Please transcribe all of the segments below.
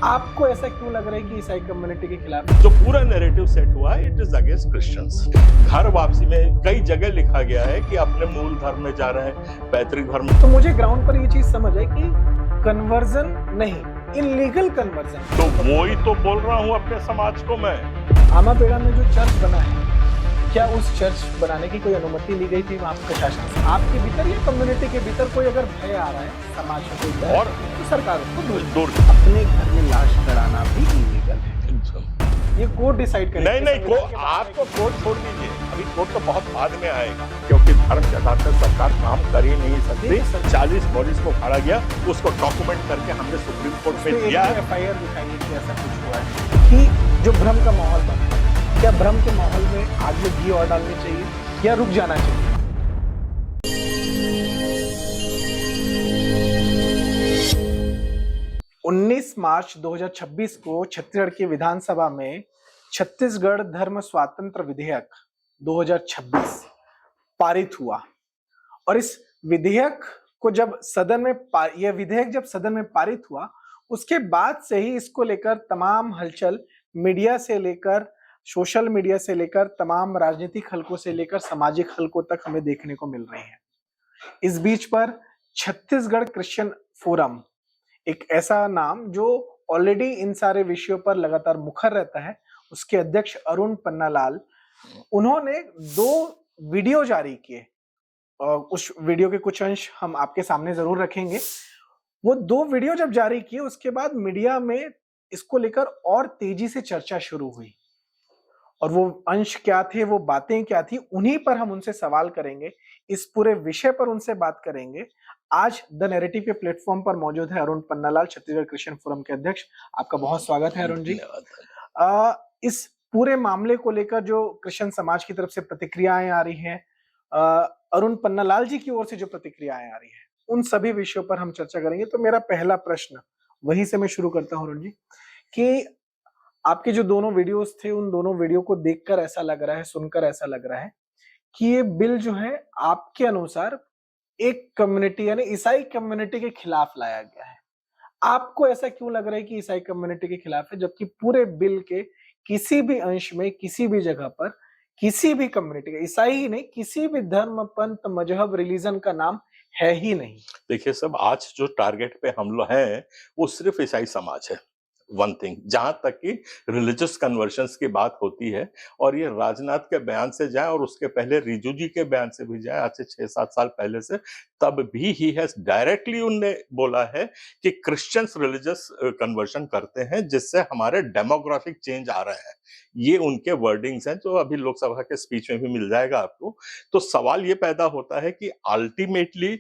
आपको ऐसा क्यों लग रहा है कि ईसाई कम्युनिटी के खिलाफ? जो पूरा नैरेटिव सेट हुआ है इट इज अगेंस्ट क्रिश्चियंस। घर वापसी में कई जगह लिखा गया है कि अपने मूल धर्म में जा रहे हैं, पैतृक धर्म। तो मुझे ग्राउंड पर ये चीज समझ है कि कन्वर्जन नहीं, इलीगल कन्वर्जन। तो वो ही तो बोल रहा हूँ अपने समाज को मैं। आमाबेड़ा में जो चर्च बना है, क्या उस चर्च बनाने की कोई अनुमति ली गई थी वहां प्रशासन से? आपके भीतर या कम्युनिटी के भीतर कोई अगर भय आ रहा है समाज में कोई डर, और तो सरकार उसको दूर अपने घर में लाश चढ़ाना भी इलीगल है। ये कोर्ट डिसाइड करेगा। नहीं आप तो कोर्ट छोड़ दीजिए, अभी कोर्ट तो बहुत बाद में आएगा, क्योंकि धर्म के आधार पर सरकार काम कर ही नहीं सकती। 40 पुलिस को खड़ा गया, उसको डॉक्यूमेंट करके हमने सुप्रीम कोर्ट में दिया। FIR दिखाई कि ऐसा कुछ हुआ है कि जो भ्रम का माहौल बना है, क्या भ्रम के माहौल में आग में घी और डालनी चाहिए या रुक जाना चाहिए? मार्च 19 2026 को छत्तीसगढ़ की विधानसभा में छत्तीसगढ़ धर्म स्वातंत्र विधेयक 2026 पारित हुआ। और इस विधेयक को जब यह विधेयक जब सदन में पारित हुआ, उसके बाद से ही इसको लेकर तमाम हलचल, मीडिया से लेकर, सोशल मीडिया से लेकर, तमाम राजनीतिक हलकों से लेकर सामाजिक हलकों तक हमें देखने को मिल रही है। इस बीच पर छत्तीसगढ़ क्रिश्चियन फोरम, एक ऐसा नाम जो ऑलरेडी इन सारे विषयों पर लगातार मुखर रहता है, उसके अध्यक्ष अरुण पन्नालाल, उन्होंने 2 वीडियो जारी किए। उस वीडियो के कुछ अंश हम आपके सामने जरूर रखेंगे। वो 2 वीडियो जब जारी किए, उसके बाद मीडिया में इसको लेकर और तेजी से चर्चा शुरू हुई। और वो अंश क्या थे, वो बातें क्या थी, उन्हीं पर हम उनसे सवाल करेंगे, इस पूरे विषय पर उनसे बात करेंगे। आज द नैरेटिव के प्लेटफॉर्म पर मौजूद है अरुण पन्नालाल, छत्तीसगढ़ क्रिश्चियन फोरम के अध्यक्ष। आपका बहुत स्वागत है अरुण जी। इस पूरे मामले को लेकर जो क्रिश्चियन समाज की तरफ से प्रतिक्रियाएं आ रही हैं, अरुण पन्नालाल जी की ओर से जो प्रतिक्रियाएं आ रही हैं, उन सभी विषयों पर हम चर्चा करेंगे। तो मेरा पहला प्रश्न वहीं से मैं शुरू करता हूं अरुण जी, कि आपके जो दोनों वीडियोस थे, उन दोनों वीडियो को देखकर ऐसा लग रहा है, सुनकर ऐसा लग रहा है कि ये बिल जो है आपके अनुसार एक कम्युनिटी यानी ईसाई कम्युनिटी के खिलाफ लाया गया है। आपको ऐसा क्यों लग रहा है कि ईसाई कम्युनिटी के खिलाफ है, जबकि पूरे बिल के किसी भी अंश में, किसी भी जगह पर, किसी भी कम्युनिटी का, ईसाई ही नहीं, किसी भी धर्म, पंथ, मजहब, रिलीजन का नाम है ही नहीं? देखिए सब, आज जो टारगेट पे हम लोग हैं वो सिर्फ ईसाई समाज है। वन थिंग, जहां तक कि रिलीजियस कन्वर्शंस की बात होती है, और ये राजनाथ के बयान से जाए और उसके पहले रिजू जी के बयान से भी जाए, आज से 6-7 साल पहले से, तब भी ही हैज डायरेक्टली उनने बोला है कि क्रिश्चियंस रिलीजियस कन्वर्शन करते हैं, जिससे हमारे डेमोग्राफिक चेंज आ रहे हैं। ये उनके वर्डिंग्स हैं, जो अभी लोकसभा के स्पीच में भी मिल जाएगा आपको। तो सवाल ये पैदा होता है कि ultimately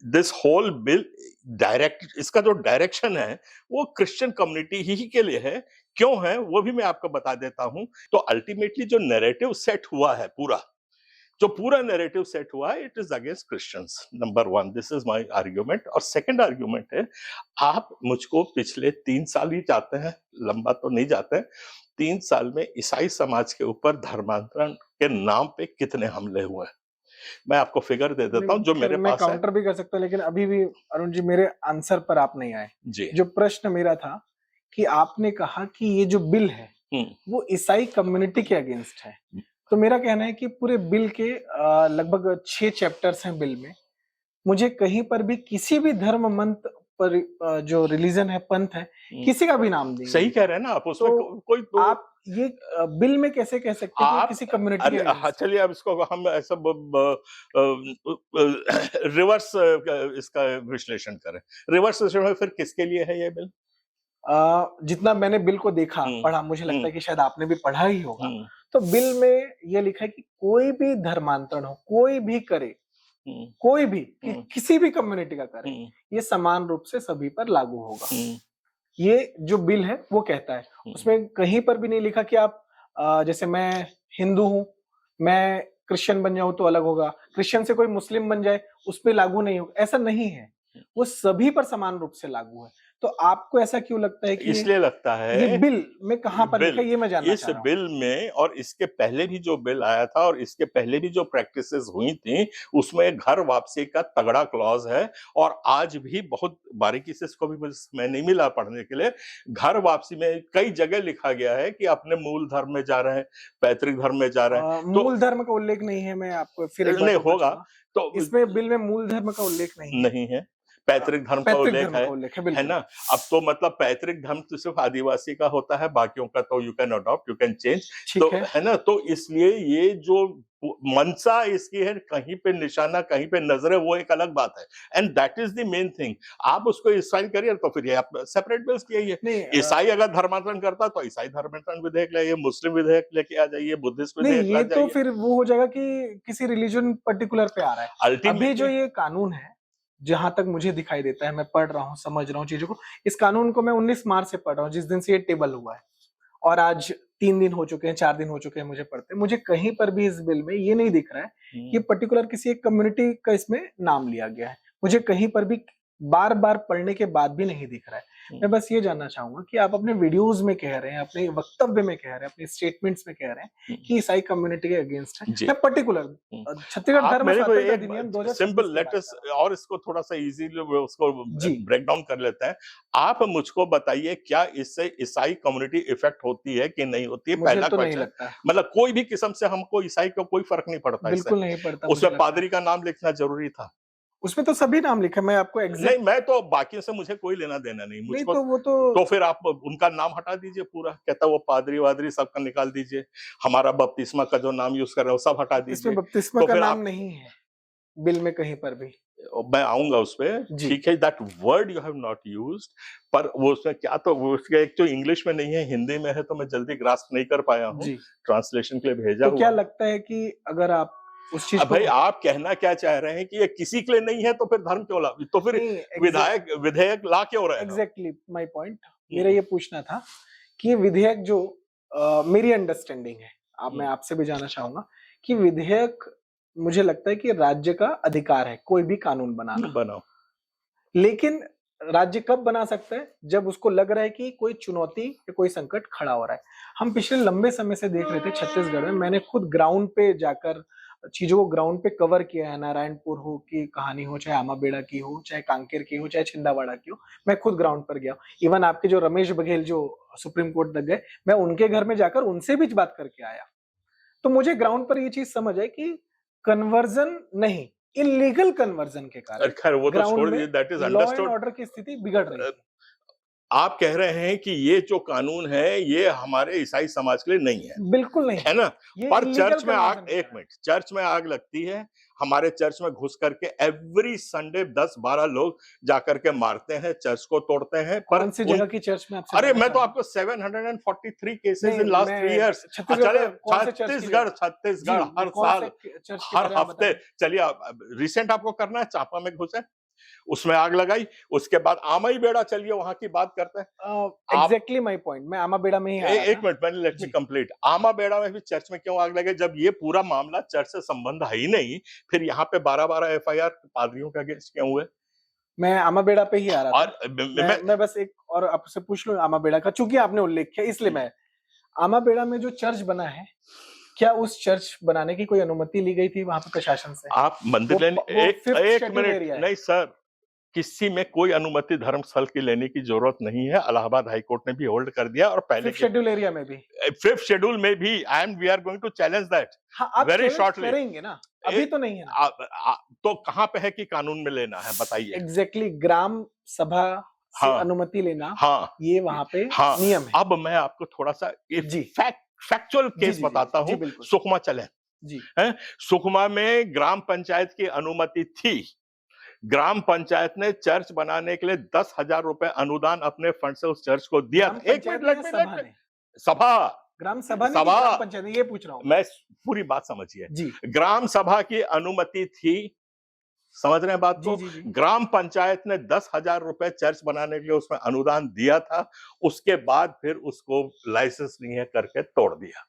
this whole bill direct, इसका जो डायरेक्शन है वो क्रिश्चियन कम्युनिटी ही के लिए है। क्यों है वो भी मैं आपको बता देता हूं। तो अल्टीमेटली जो नैरेटिव सेट हुआ है, पूरा नैरेटिव सेट हुआ है, it is against Christians. Number 1, this is my argument. और सेकंड आर्ग्यूमेंट है, आप मुझको पिछले 3 साल ही जाते हैं, लंबा तो नहीं जाते, 3 साल में ईसाई समाज के ऊपर धर्मांतरण के नाम पे कितने हमले हुए हैं। मैं आपको फिगर दे देता हूं जो मेरे मैं पास काउंटर भी कर सकता हूं, लेकिन अभी भी अरुण जी मेरे आंसर पर आप नहीं आए जी। जो प्रश्न मेरा था कि आपने कहा कि ये जो बिल है वो ईसाई कम्युनिटी के अगेंस्ट है। तो मेरा कहना है कि पूरे बिल के लगभग 6 चैप्टर्स हैं बिल में। मुझे कहीं पर भी किसी भी धर्म, मंत पर, जो रिलीजन है, पंथ है, किसी का भी नाम नहीं। सही कह रहे हैं ना आप, उसमें कोई तो आप ये बिल में कैसे कह सकते हैं कि किसी कम्युनिटी के हाँ, चलिए अब इसको हम ऐसा रिवर्स इसका विश्लेषण करें। रिवर्स विश्लेषण फिर किसके लिए है ये बिल? जितना मैंने बिल को देखा, पढ़ा, मुझे लगता है कि शायद आपने भी पढ़ा ही होगा। तो बिल में ये लिखा है कि कोई भी धर्मांतरण हो, कोई भी करे, कोई भी किसी भी कम्युनिटी का करे, ये समान रूप से सभी पर लागू होगा। ये जो बिल है वो कहता है। उसमें कहीं पर भी नहीं लिखा कि आप जैसे मैं हिंदू हूं, मैं क्रिश्चियन बन जाऊं तो अलग होगा, क्रिश्चियन से कोई मुस्लिम बन जाए उस पर लागू नहीं होगा, ऐसा नहीं है। वो सभी पर समान रूप से लागू है। तो आपको ऐसा क्यों लगता है कि इसलिए लगता ये है बिल में कहाँ पर लिखा है, ये मैं जानना इस चाह रहा हूँ। बिल में और इसके पहले भी जो बिल आया था और इसके पहले भी जो प्रैक्टिसेस हुई थी उसमें घर वापसी का तगड़ा क्लॉज है। और आज भी बहुत बारीकी से इसको भी मुझे समय नहीं मिला पढ़ने के लिए, घर वापसी में कई जगह लिखा गया है कि अपने मूल धर्म में जा रहे हैं, पैतृक धर्म में जा रहे हैं। तो मूल धर्म का उल्लेख नहीं है, मैं आपको फिर एक बार नहीं पूछना होगा चाहूंगा। तो इसमें बिल में मूल धर्म का उल्लेख नहीं है। नहीं है, पैतृक धर्म का पैतृक उल्लेख धर्म का उल्लेख है, है बिल्कुल। ना? अब तो मतलब पैतृक धर्म तो सिर्फ आदिवासी का होता है, बाकियों का तो you can adopt, you can change, तो ठीक है। है ना? तो इसलिए ये जो मंशा इसकी है, कहीं पे निशाना, कहीं पे नजर है, वो एक अलग बात है। And that is the main thing. आप उसको ईसाई करिए तो फिर ये आप सेपरेट बिल्स किए। नहीं ईसाई अगर धर्मांतरण करता तो ईसाई धर्मांतरण विधेयक लाइए, मुस्लिम विधेयक लेके आ जाइए, बुद्धिस्ट नहीं, विधेयक ये ला तो जाइए। फिर वो हो जाएगा कि किसी रिलीजन पर्टिकुलर पे आ रहा है। अभी जो अल्टीमेटली ये कानून है, जहां तक मुझे दिखाई देता है, मैं पढ़ रहा हूँ, समझ रहा हूँ चीजों को, इस कानून को मैं 19 मार्च से पढ़ रहा हूँ, जिस दिन से ये टेबल हुआ है, और आज 3 दिन हो चुके हैं, 4 दिन हो चुके हैं मुझे पढ़ते। मुझे कहीं पर भी इस बिल में ये नहीं दिख रहा है कि पर्टिकुलर किसी एक कम्युनिटी का इसमें नाम लिया गया है। मुझे कहीं पर भी बार बार पढ़ने के बाद भी नहीं दिख रहा है। मैं बस ये जानना चाहूंगा कि आप अपने वीडियोस में कह रहे हैं, अपने वक्तव्य में कह रहे हैं, अपने स्टेटमेंट्स में कह रहे हैं कि ईसाई कम्युनिटी के अगेंस्ट है। जी। मैं पर्टिकुलर छत्तीसगढ़ आप धर्म मेरे को स्वातंत्र एक अधिनियम 2026 सिंपल की लेट बात अस कर रहा हूं। और इसको थोड़ा सा इजीली उसको जी। ब्रेक डाउन कर लेते हैं। आप मुझको बताइए क्या इससे ईसाई कम्युनिटी इफेक्ट होती है कि नहीं होती है? मुझे पहला तो नहीं क्वेश्चन। लगता। मतलब कोई भी किस्म से हमको ईसाई को कोई फर्क नहीं पड़ता इससे। बिल्कुल नहीं पड़ता, मुझे उसमें लगता है। पादरी का नाम लिखना जरूरी था। उसमें तो सभी नाम लिखा है, मैं आपको नहीं, एग्जैक्ट मैं तो बाकियों से मुझे कोई लेना देना नहीं। नहीं, मुझको तो वो तो तो फिर आप उनका नाम हटा दीजिए पूरा। कहता वो पादरी वादरी सबका निकाल दीजिए। हमारा बपतिस्मा का जो नाम यूज कर रहे हो सब हटा इसमें दीजिए। बपतिस्मा तो का फिर नाम आप नहीं है बिल में कहीं पर भी। मैं आऊंगा उस पे। जी। ठीक है, that word you have not used, पर वो उसमें क्या, तो वो उसके एक तो इंग्लिश में नहीं है, हिंदी में है, तो मैं जल्दी ग्रास्प नहीं कर पाया हूँ। जी। ट्रांसलेशन के लिए भेजा तो क्या हुआ। लगता है कि अगर आप उस चीज अब को भाई आप कहना क्या चाह रहे हैं कि ये किसी के लिए नहीं है, तो फिर धर्म क्यों ला, तो फिर नहीं, विधेयक ला क्यों रहे हैं? एग्जैक्टली माय पॉइंट, मेरा ये पूछना था कि ये विधेयक जो मेरी अंडरस्टैंडिंग है, अब मैं आपसे भी जानना चाहूंगा कि विधेयक, मुझे लगता है कि राज्य का अधिकार है कोई भी कानून बनाना, बनाओ। लेकिन राज्य कब बना सकता है? जब उसको लग रहा है कि कोई चुनौती या कोई संकट खड़ा हो रहा है। हम पिछले लंबे समय से देख रहे थे छत्तीसगढ़ में, मैंने खुद ग्राउंड पे जाकर चीजों को ग्राउंड पे कवर किया है। नारायणपुर हो की कहानी हो, चाहे आमाबेड़ा की हो, चाहे कांकेर की हो, चाहे छिंदावाड़ा की हो, मैं खुद ग्राउंड पर गया। इवन आपके जो रमेश बघेल जो सुप्रीम कोर्ट तक गए, मैं उनके घर में जाकर उनसे भी बात करके आया। तो मुझे ग्राउंड पर ये चीज समझ है कि कन्वर्जन नहीं, इलीगल कन्वर्जन के कारण खैर वो तो छोड़ दीजिए, that is law and understood. Order की स्थिति बिगड़ रही है। आप कह रहे हैं कि ये जो कानून है ये हमारे ईसाई समाज के लिए नहीं है, बिल्कुल नहीं है ना? ये पर illegal चर्च में आग, conversion के एक कारण। मिनट, चर्च में आग लगती है। हमारे चर्च में घुस करके एवरी संडे 10-12 लोग जाकर के मारते हैं, चर्च को तोड़ते हैं। पर कौन सी जगह की चर्च में आपसे अरे जानना मैं तो चाहूंगा? आपको 743 केसेस नहीं, इन लास्ट मैं 3 इयर्स। छत्तीसगढ़ चले का कौन से चर्च की छत्तीसगढ़ जी, हर कौन साल, से चर्च के हर बारे में आप हफ्ते, बताइए? चलिए रिसेंट आपको करना है, चापा में घुसे, उसमें आग लगाई। उसके बाद आमाई बेड़ा, चलिए वहां की बात करते हैं। आप एग्जैक्टली माय पॉइंट, मैं आमाबेड़ा में ही आ रहा एक था। मिनट, मैंने लेट मी जी। कंप्लीट। आमा बेड़ा में भी चर्च में क्यों आग लगे? जब ये पूरा मामला चर्च से संबंध है ही नहीं, फिर यहाँ पे 12-12 एफआईआर पादरियों के अगेंस्ट क्यों हुए? मैं आमाबेड़ा पे ही आ रहा था। और मैं बस एक और आपसे पूछ लूं आमाबेड़ा का, चूंकि आपने उल्लेख किया इसलिए मैं, आमाबेड़ा में जो चर्च बना है, क्या उस चर्च बनाने की कोई अनुमति ली गई थी वहां पे प्रशासन से? आप मंदिर वो लेने, वो एक 5th एक शेड्यूल मिनट, एरिया है। नहीं सर, किसी में कोई अनुमति धर्मस्थल की लेने की जरूरत नहीं है। इलाहाबाद हाईकोर्ट ने भी होल्ड कर दिया, और पहले 5th शेड्यूल एरिया में भी। 5th शेड्यूल में भी, and we are going to challenge that हाँ, आप वेरी चैलेंज शॉर्टली। करेंगे ना, अभी तो नहीं है ना। तो कहां पे है कि कानून में लेना है, बताइए। एग्जैक्टली ग्राम सभा से हाँ, अनुमति लेना, हाँ, ये वहां पे हाँ। नियम है। अब मैं आपको थोड़ा सा जी। फैक्चुअल जी, केस जी, बताता जी, हूं। बिल्कुल। सुकमा चले जी। हैं, सुकमा में ग्राम पंचायत की अनुमति थी। ग्राम पंचायत ने चर्च बनाने के लिए 10,000 रुपए अनुदान अपने फंड से उस चर्च को दिया। ग्राम एक पंचायत मिनट, ने लेट या मी सभा ने? सभा, ग्राम सभा ने कि सभा, ग्राम पंचायत ने, ये पूछ रहा हूँ मैं पूरी बात समझिए। जी। ग्राम सभा की अनुमति थी, समझ रहे हैं बात को? जी, जी, जी। ग्राम पंचायत ने 10,000 रुपए चर्च बनाने के लिए उसमें अनुदान दिया था। उसके बाद फिर उसको लाइसेंस नहीं है करके तोड़ दिया।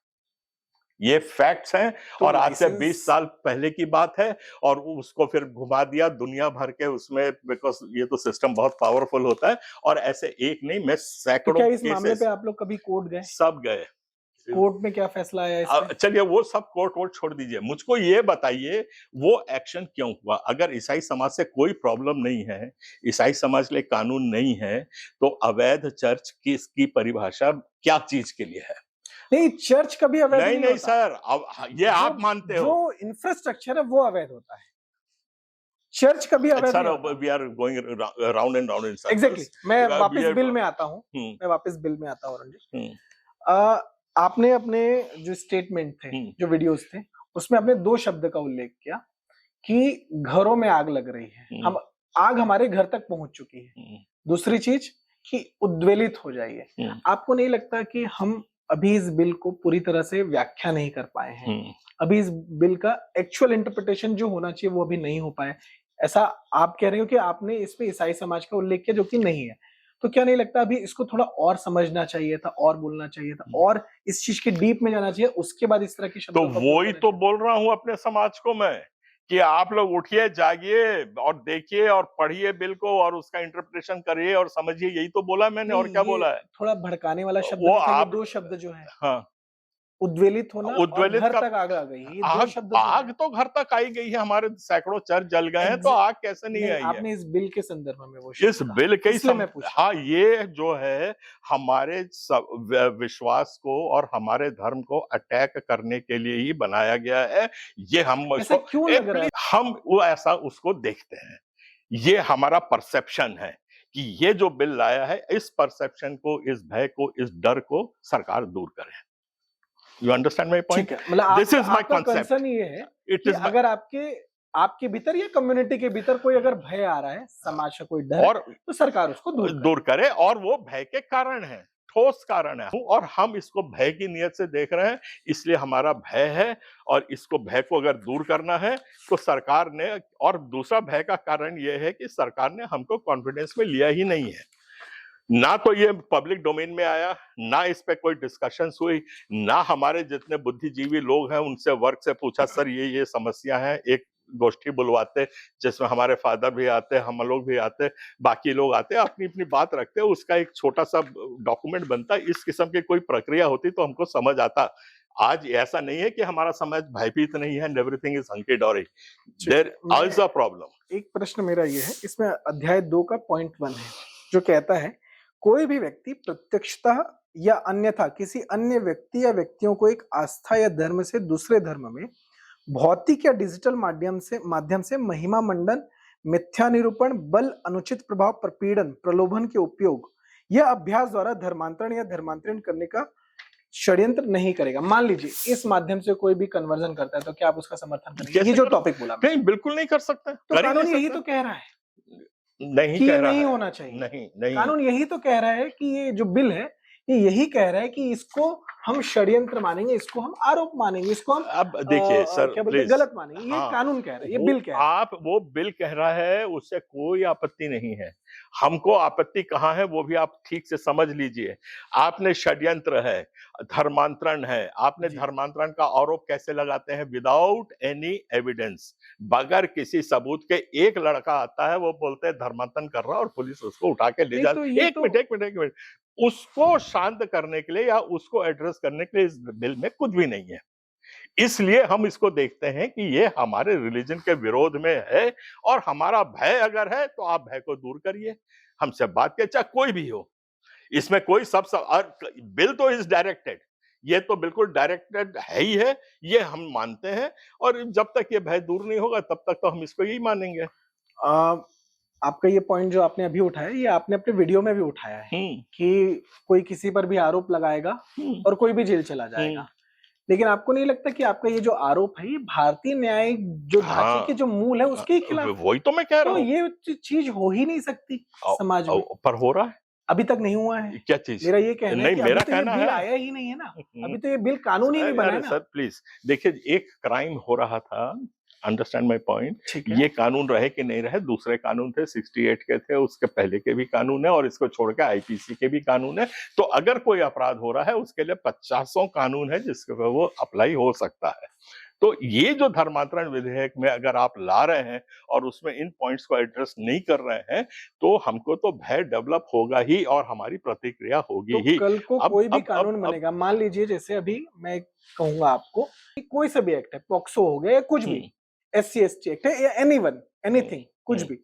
ये फैक्ट्स हैं। तो और आज से लाइसेंस 20 साल पहले की बात है, और उसको फिर घुमा दिया दुनिया भर के उसमें, बिकॉज ये तो सिस्टम बहुत पावरफुल होता है। और ऐसे एक नहीं, मैं तो सैकड़ों क्या इस मामले पे केसेस आप लोग कभी कोर्ट गए? सब गए। कोर्ट में क्या फैसला आया इस पे? चलिए वो सब कोर्ट वोर्ट छोड़ दीजिए, मुझको ये बताइए वो एक्शन क्यों हुआ? अगर ईसाई समाज से कोई प्रॉब्लम नहीं है, ईसाई समाज के लिए कानून नहीं है, तो अवैध चर्च की इसकी परिभाषा क्या चीज के लिए है? नहीं, चर्च कभी अवैध नहीं नहीं नहीं होता। सर, अब ये आप मानते हो। जो इंफ्रास्ट्रक्चर है वो अवैध होता है, चर्च कभी अवैध सर नहीं होता। We are going round and round in exactly, circles. मैं वापस बिल में आता हूँ। हम्म मैं वापस बिल में आता हूँ अरुण जी। हम्म आपने अपने जो स्टेटमेंट थे, जो वीडियोस थे, उसमें आपने दो शब्द का उल्लेख किया कि घरों में आग लग रही है, हम आग हमारे घर तक पहुंच चुकी है। दूसरी चीज कि उद्वेलित हो जाइए। आपको नहीं लगता कि हम अभी इस बिल को पूरी तरह से व्याख्या नहीं कर पाए हैं? अभी इस बिल का एक्चुअल इंटरप्रिटेशन जो होना चाहिए वो अभी नहीं हो पाए, ऐसा आप कह रहे हो कि आपने इसमें ईसाई समाज का उल्लेख किया जो कि नहीं है। तो क्या नहीं लगता अभी इसको थोड़ा और समझना चाहिए था, और बोलना चाहिए था, और इस चीज के डीप में जाना चाहिए, उसके बाद इस तरह की तो वो ही तो बोल रहा हूं अपने समाज को मैं, कि आप लोग उठिए, जागिए और देखिए और पढ़िए बिल को और उसका इंटरप्रिटेशन करिए और समझिए। यही तो बोला मैंने, और क्या बोला है? थोड़ा भड़काने वाला शब्द वो नहीं था, ये आप दो शब्द जो है, हाँ, उद्वेलित होना उद्वेलित और घर का तक आग आ गई, ये दो शब्द आग तो घर तक आई गई है, हमारे सैकड़ों चर्च जल गए हैं, तो आग कैसे नहीं आई है? आपने इस बिल के संदर्भ में वो इस बिल के हाँ, ये जो है हमारे विश्वास को और हमारे धर्म को अटैक करने के लिए ही बनाया गया है। ये हम क्यों लग रहा है? हम वो ऐसा उसको देखते हैं, ये हमारा परसेप्शन है कि ये जो बिल लाया है, इस परसेप्शन को, इस भय को, इस डर को सरकार दूर करे। You understand my point? मतलब दिस इज माय कंसर्न ये है कि अगर आपके भीतर या कम्युनिटी के भीतर कोई अगर भय आ रहा है, समाज का कोई डर, और तो सरकार उसको दूर करे, और वो भय के कारण है, ठोस कारण है, और हम इसको भय की नियत से देख रहे हैं, इसलिए हमारा भय है। और इसको भय को अगर दूर करना है तो सरकार ने, और दूसरा भय का कारण यह है कि सरकार ने हमको कॉन्फिडेंस में लिया ही नहीं है। ना तो ये पब्लिक डोमेन में आया, ना इस पे कोई डिस्कशंस हुई, ना हमारे जितने बुद्धिजीवी लोग हैं उनसे वर्क से पूछा, सर ये समस्या है, एक गोष्ठी बुलवाते जिसमें हमारे फादर भी आते, हम लोग भी आते, बाकी लोग आते, अपनी अपनी बात रखते, उसका एक छोटा सा डॉक्यूमेंट बनता। इस किस्म की कोई प्रक्रिया होती तो हमको समझ आता। आज ऐसा नहीं है कि हमारा समाज भयभीत नहीं है, एवरीथिंग इज हंकी डोरी, देयर इज अ प्रॉब्लम। एक प्रश्न मेरा ये है, इसमें अध्याय 2 का पॉइंट 1 है जो कहता है, कोई भी व्यक्ति प्रत्यक्षतः या अन्यथा किसी अन्य व्यक्ति या व्यक्तियों को एक आस्था या धर्म से दूसरे धर्म में भौतिक या डिजिटल माध्यम से महिमा मंडन, मिथ्या निरूपण, बल, अनुचित प्रभाव, प्रपीड़न, प्रलोभन के उपयोग या अभ्यास द्वारा धर्मांतरण या धर्मांतरण करने का षड्यंत्र नहीं करेगा। मान लीजिए इस माध्यम से कोई भी कन्वर्जन करता है, तो क्या आप उसका समर्थन करेंगे? ये जो टॉपिक बोला, नहीं, बिल्कुल नहीं कर सकते। तो कानून यही तो कह रहा है नहीं कि कह ये रहा नहीं है, होना चाहिए। नहीं, कानून यही तो कह रहा है कि ये जो बिल है, ये यही कह रहा है कि इसको हम षड्यंत्र मानेंगे, इसको हम आरोप मानेंगे, इसको हम अब देखिए सर, क्या बोलते हैं, गलत मानेंगे। ये कानून कह रहा है, ये बिल कह रहा है। आप वो बिल कह रहा है, उससे कोई आपत्ति नहीं है। हमको आपत्ति कहाँ है वो भी आप ठीक से समझ लीजिए। आपने षड्यंत्र है, धर्मांतरण है, आपने धर्मांतरण का आरोप कैसे लगाते हैं? विदाउट एनी एविडेंस, बगैर किसी सबूत के। एक लड़का आता है, वो बोलते हैं धर्मांतरण कर रहा, और पुलिस उसको उठा के ले जाती है। एक मिनट, उसको शांत करने के लिए या उसको एड्रेस करने के लिए इस बिल में कुछ भी नहीं है। इसलिए हम इसको देखते हैं कि ये हमारे रिलीजन के विरोध में है, और हमारा भय अगर है तो आप भय को दूर करिए, हमसे बात करिए, चाहे कोई भी हो। इसमें कोई सब और बिल तो इज डायरेक्टेड, ये तो बिल्कुल डायरेक्टेड है ही है, ये हम मानते हैं। और जब तक ये भय दूर नहीं होगा तब तक तो हम इसको यही मानेंगे। आपका ये पॉइंट जो आपने अभी उठाया, ये आपने अपने वीडियो में भी उठाया है कि कोई किसी पर भी आरोप लगाएगा और कोई भी जेल चला जाएगा। लेकिन आपको नहीं लगता कि आपका ये जो आरोप है, ये भारतीय न्याय जो ढांचे के जो मूल है उसके खिलाफ? वही तो मैं कह रहा हूँ, ये चीज हो ही नहीं सकती समाज में। पर हो रहा है, अभी तक नहीं हुआ है। क्या चीज? मेरा ये कहना है कि मेरा अभी तो ये बिल आया ही नहीं है ना, अभी तो ये बिल कानून ही नहीं बना है ना। सर प्लीज देखिए, एक क्राइम हो रहा था अंडरस्टैंड माय पॉइंट। ठीक है। ये कानून रहे कि नहीं रहे, दूसरे कानून थे, 68 के थे, उसके पहले के भी कानून है और इसको छोड़ के आईपीसी के भी कानून है। तो अगर कोई अपराध हो रहा है उसके लिए 50 कानून है जिसके पर वो अप्लाई हो सकता है। तो ये जो धर्मांतरण विधेयक में अगर आप ला रहे हैं और उसमें इन पॉइंट्स को एड्रेस नहीं कर रहे हैं, तो हमको तो भय डेवलप होगा ही और हमारी प्रतिक्रिया होगी तो ही। कल को अब कोई भी अब कानून अब बनेगा, मान लीजिए जैसे अभी मैं कहूंगा आपको कि कोई सा भी एक्ट है, पॉक्सो हो गया या कुछ भी, SC/ST एक्ट है या एनीथिंग, कुछ भी,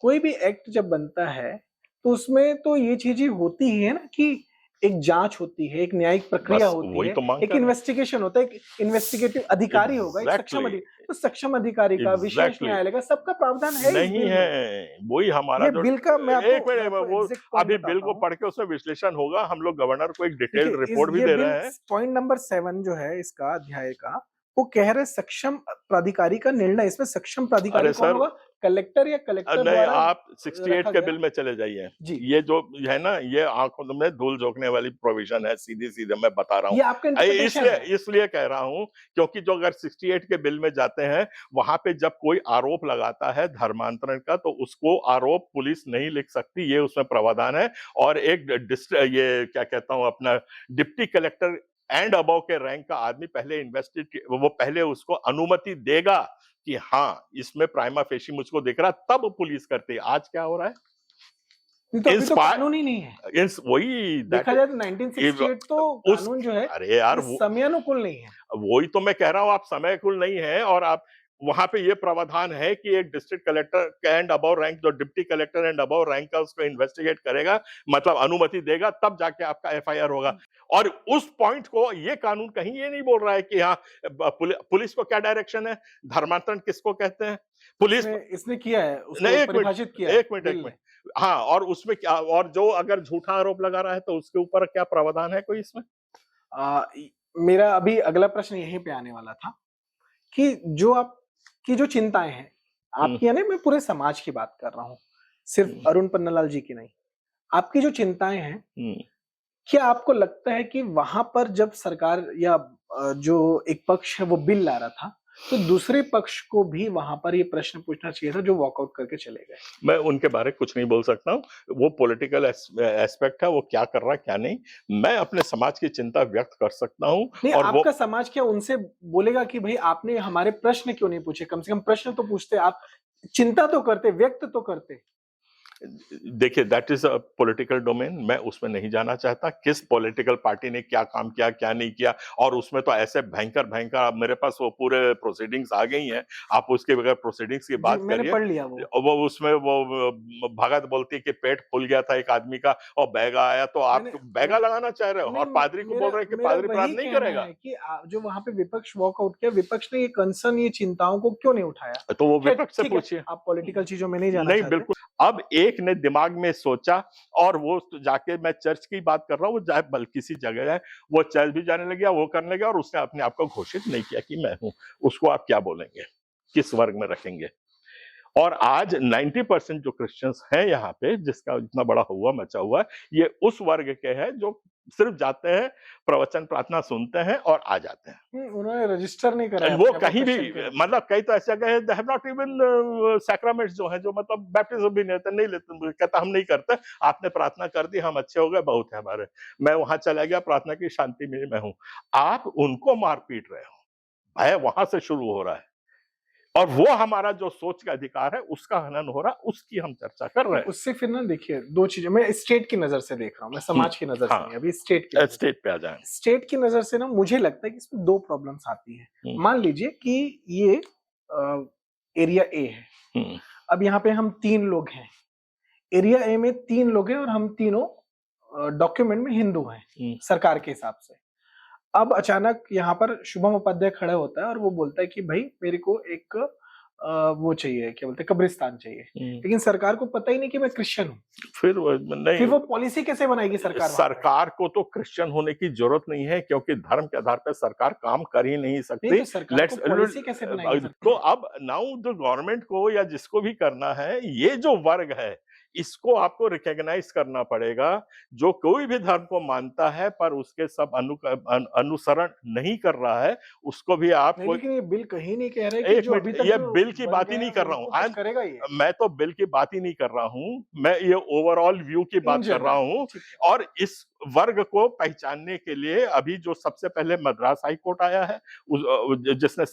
कोई भी एक्ट जब बनता है तो उसमें तो ये चीजें होती ही है ना कि एक जांच होती है, एक न्यायिक प्रक्रिया बस होती वही है, तो मांग एक कर रहे हैं। इन्वेस्टिगेशन होता है, एक इन्वेस्टिगेटिव अधिकारी होगा, एक सक्षम Exactly. अधिकारी, तो सक्षम अधिकारी का, विशेष Exactly. न्यायालय का, सबका प्रावधान है इस नहीं बिल में। है, वही हमारा ये जो बिल का मैं एक आपको मिनट वो एग्जैक्ट पॉइंट अभी बताता बिल को हूँ। पढ़ के उसमें विश्लेषण होगा। हम लोग गवर्नर को एक डिटेल्ड देखिए, रिपोर्ट भी ये दे बिल रहे हैं। पॉइंट नंबर 7 जो है इसका अध्याय का, वो कह रहे सक्षम प्राधिकारी का निर्णय, इसमें सक्षम प्राधिकारी अरे कौन सर, होगा? कलेक्टर या कलेक्टर नहीं, द्वारा आप 68 रखा के गया। बिल में चले जाइए। जी, ये जो है ना, ये आंखों में धूल झोंकने वाली प्रोविजन है, सीधे-सीधे मैं बता रहा ये हूँ। आपका इंटरप्रिटेशन इसलिए है। इसलिए कह रहा हूँ क्योंकि जो अगर 68 के बिल में जाते हैं, वहां पे जब कोई आरोप लगाता है धर्मांतरण का, तो उसको आरोप पुलिस नहीं लिख सकती, ये उसमें प्रावधान है। और एक ये क्या कहता हूँ अपना डिप्टी कलेक्टर एंड अबव के रैंक का आदमी पहले वो पहले उसको अनुमति देगा कि हाँ इसमें प्राइमा फेशी मुझको दिख रहा, तब पुलिस करती है। आज क्या हो रहा है? नहीं तो अभी तो कानून ही नहीं है। वही देखा जाए तो 1968 तो उस कानून जो है अरे यार ये समयानुकूल नहीं है। वही तो मैं कह रहा हूँ, आप समयकुल नहीं है और आप वहां पे ये प्रावधान है कि एक district collector and above rank, जो deputy collector and above rank का उसको इन्वेस्टिगेट करेगा, मतलब अनुमति देगा, तब जाके आपका एफआईआर होगा। और उस पॉइंट को ये कानून कहीं ये नहीं बोल रहा है कि हाँ पुलिस को क्या डायरेक्शन है, धर्मांतरण किसको कहते हैं, पुलिस इसने किया है, उसको नहीं, परिभाषित किया है एक मिनट हाँ, और उसमें क्या, और जो अगर झूठा आरोप लगा रहा है तो उसके ऊपर क्या प्रावधान है कोई इसमें? मेरा अभी अगला प्रश्न यहीं पे आने वाला था कि जो आपकी जो चिंताएं हैं, आपकी यानी मैं पूरे समाज की बात कर रहा हूँ, सिर्फ अरुण पन्नालाल जी की नहीं, आपकी जो चिंताएं हैं, क्या आपको लगता है कि वहां पर जब सरकार या जो एक पक्ष है वो बिल ला रहा था, तो दूसरे पक्ष को भी वहां पर ये प्रश्न पूछना चाहिए था जो वॉकआउट करके चले गए? मैं उनके बारे में कुछ नहीं बोल सकता हूँ, वो पॉलिटिकल एस्पेक्ट है, वो क्या कर रहा है क्या नहीं। मैं अपने समाज की चिंता व्यक्त कर सकता हूँ। नहीं, और आपका समाज क्या उनसे बोलेगा कि भाई आपने हमारे प्रश्न क्यों नहीं पूछे? कम से कम प्रश्न तो पूछते, आप चिंता तो करते, व्यक्त तो करते। देखिए, that is a political domain, मैं उसमें नहीं जाना चाहता किस पॉलिटिकल पार्टी ने क्या काम किया क्या नहीं किया। और उसमें तो ऐसे भयंकर मेरे पास वो पूरे प्रोसीडिंग्स आ गई हैं, आप उसके बगैर प्रोसीडिंग्स की बात मैंने करिए। पढ़ लिया वो उसमें वो भगत बोलती है कि पेट फूल गया था एक आदमी का और बैगा आया, तो आप बैगा लगाना चाह रहे हो और पादरी को बोल रहे हैं कि पादरी प्रार्थना नहीं करेगा। कि जो वहां पे विपक्ष वॉकआउट किया, विपक्ष ने ये कंसर्न, ये चिंताओं को क्यों नहीं उठाया? तो वो विपक्ष से पूछिए। आप पॉलिटिकल चीजों में नहीं जाना नहीं, चाहते। बिल्कुल। अब एक ने दिमाग में सोचा और वो जाके, मैं चर्च की बात कर रहा हूँ, वो जाए बल्कि किसी जगह है, वो चर्च भी जाने लग गया, वो करने लगा और उसने अपने आप को घोषित नहीं किया कि मैं हूं। उसको आप क्या बोलेंगे, किस वर्ग में रखेंगे? और आज 90% जो क्रिश्चियंस हैं यहाँ पे, जिसका इतना बड़ा हुआ मचा हुआ है, ये उस वर्ग के हैं जो सिर्फ जाते हैं, प्रवचन प्रार्थना सुनते हैं और आ जाते हैं। उन्होंने रजिस्टर नहीं कराया। वो कहीं भी, मतलब कई तो ऐसे जगह है, दे हैव नॉट इवन सैक्रामेंट्स जो है, जो मतलब बैप्टिज्म भी नहीं लेते, कहता हम नहीं करते। आपने प्रार्थना कर दी, हम अच्छे हो गए, बहुत है हमारे। मैं वहां चला गया, प्रार्थना की शांति में मैं हूं। आप उनको मार पीट रहे हो, भय वहां से शुरू हो रहा है और वो हमारा जो सोच का अधिकार है उसका हनन हो रहा है, उसकी हम चर्चा कर रहे हैं। उससे फिर ना, देखिए, दो चीजें मैं स्टेट की नजर से देख रहा हूँ, मैं समाज की नजर से नहीं, अभी स्टेट पे आ जाए। स्टेट की नजर से ना मुझे लगता है कि इसमें दो प्रॉब्लम्स आती है। मान लीजिए कि ये एरिया ए है, अब यहाँ पे हम 3 लोग हैं, एरिया ए में 3 लोग हैं और हम तीनों डॉक्यूमेंट में हिंदू हैं सरकार के हिसाब से। अब अचानक यहाँ पर शुभम उपाध्याय खड़ा होता है और वो बोलता है कि भाई मेरे को एक वो चाहिए, क्या बोलते हैं, कब्रिस्तान चाहिए, लेकिन सरकार को पता ही नहीं कि मैं क्रिश्चियन हूँ। फिर वो पॉलिसी कैसे बनाएगी सरकार? सरकार को तो क्रिश्चियन होने की जरूरत नहीं है, क्योंकि धर्म के आधार पर सरकार काम कर ही नहीं सकती। तो सरकार को पॉलिसी कैसे बनाएगी? तो अब नाउ जो गवर्नमेंट को या जिसको भी करना है, ये जो वर्ग है इसको आपको रिकॉग्नाइज करना पड़ेगा। जो कोई भी धर्म को मानता है पर उसके सब अनुसरण नहीं कर रहा है, उसको भी आप नहीं, कोई लेकिन ये बिल कहीं नहीं कह रहे कि एक जो अभी मिनट, तक ये जो बिल की बन बात गए ही नहीं हैं कर रहा हूं। उनको कुछ करेगा ये मैं तो बिल की बात ही नहीं कर रहा हूं, मैं ये ओवरऑल व्यू की इन बात कर रहा जनरल। हूं। ठीक है। और इस वर्ग को पहचानने के लिए अभी जो सबसे पहले मद्रास हाई कोर्ट आया है, जिसने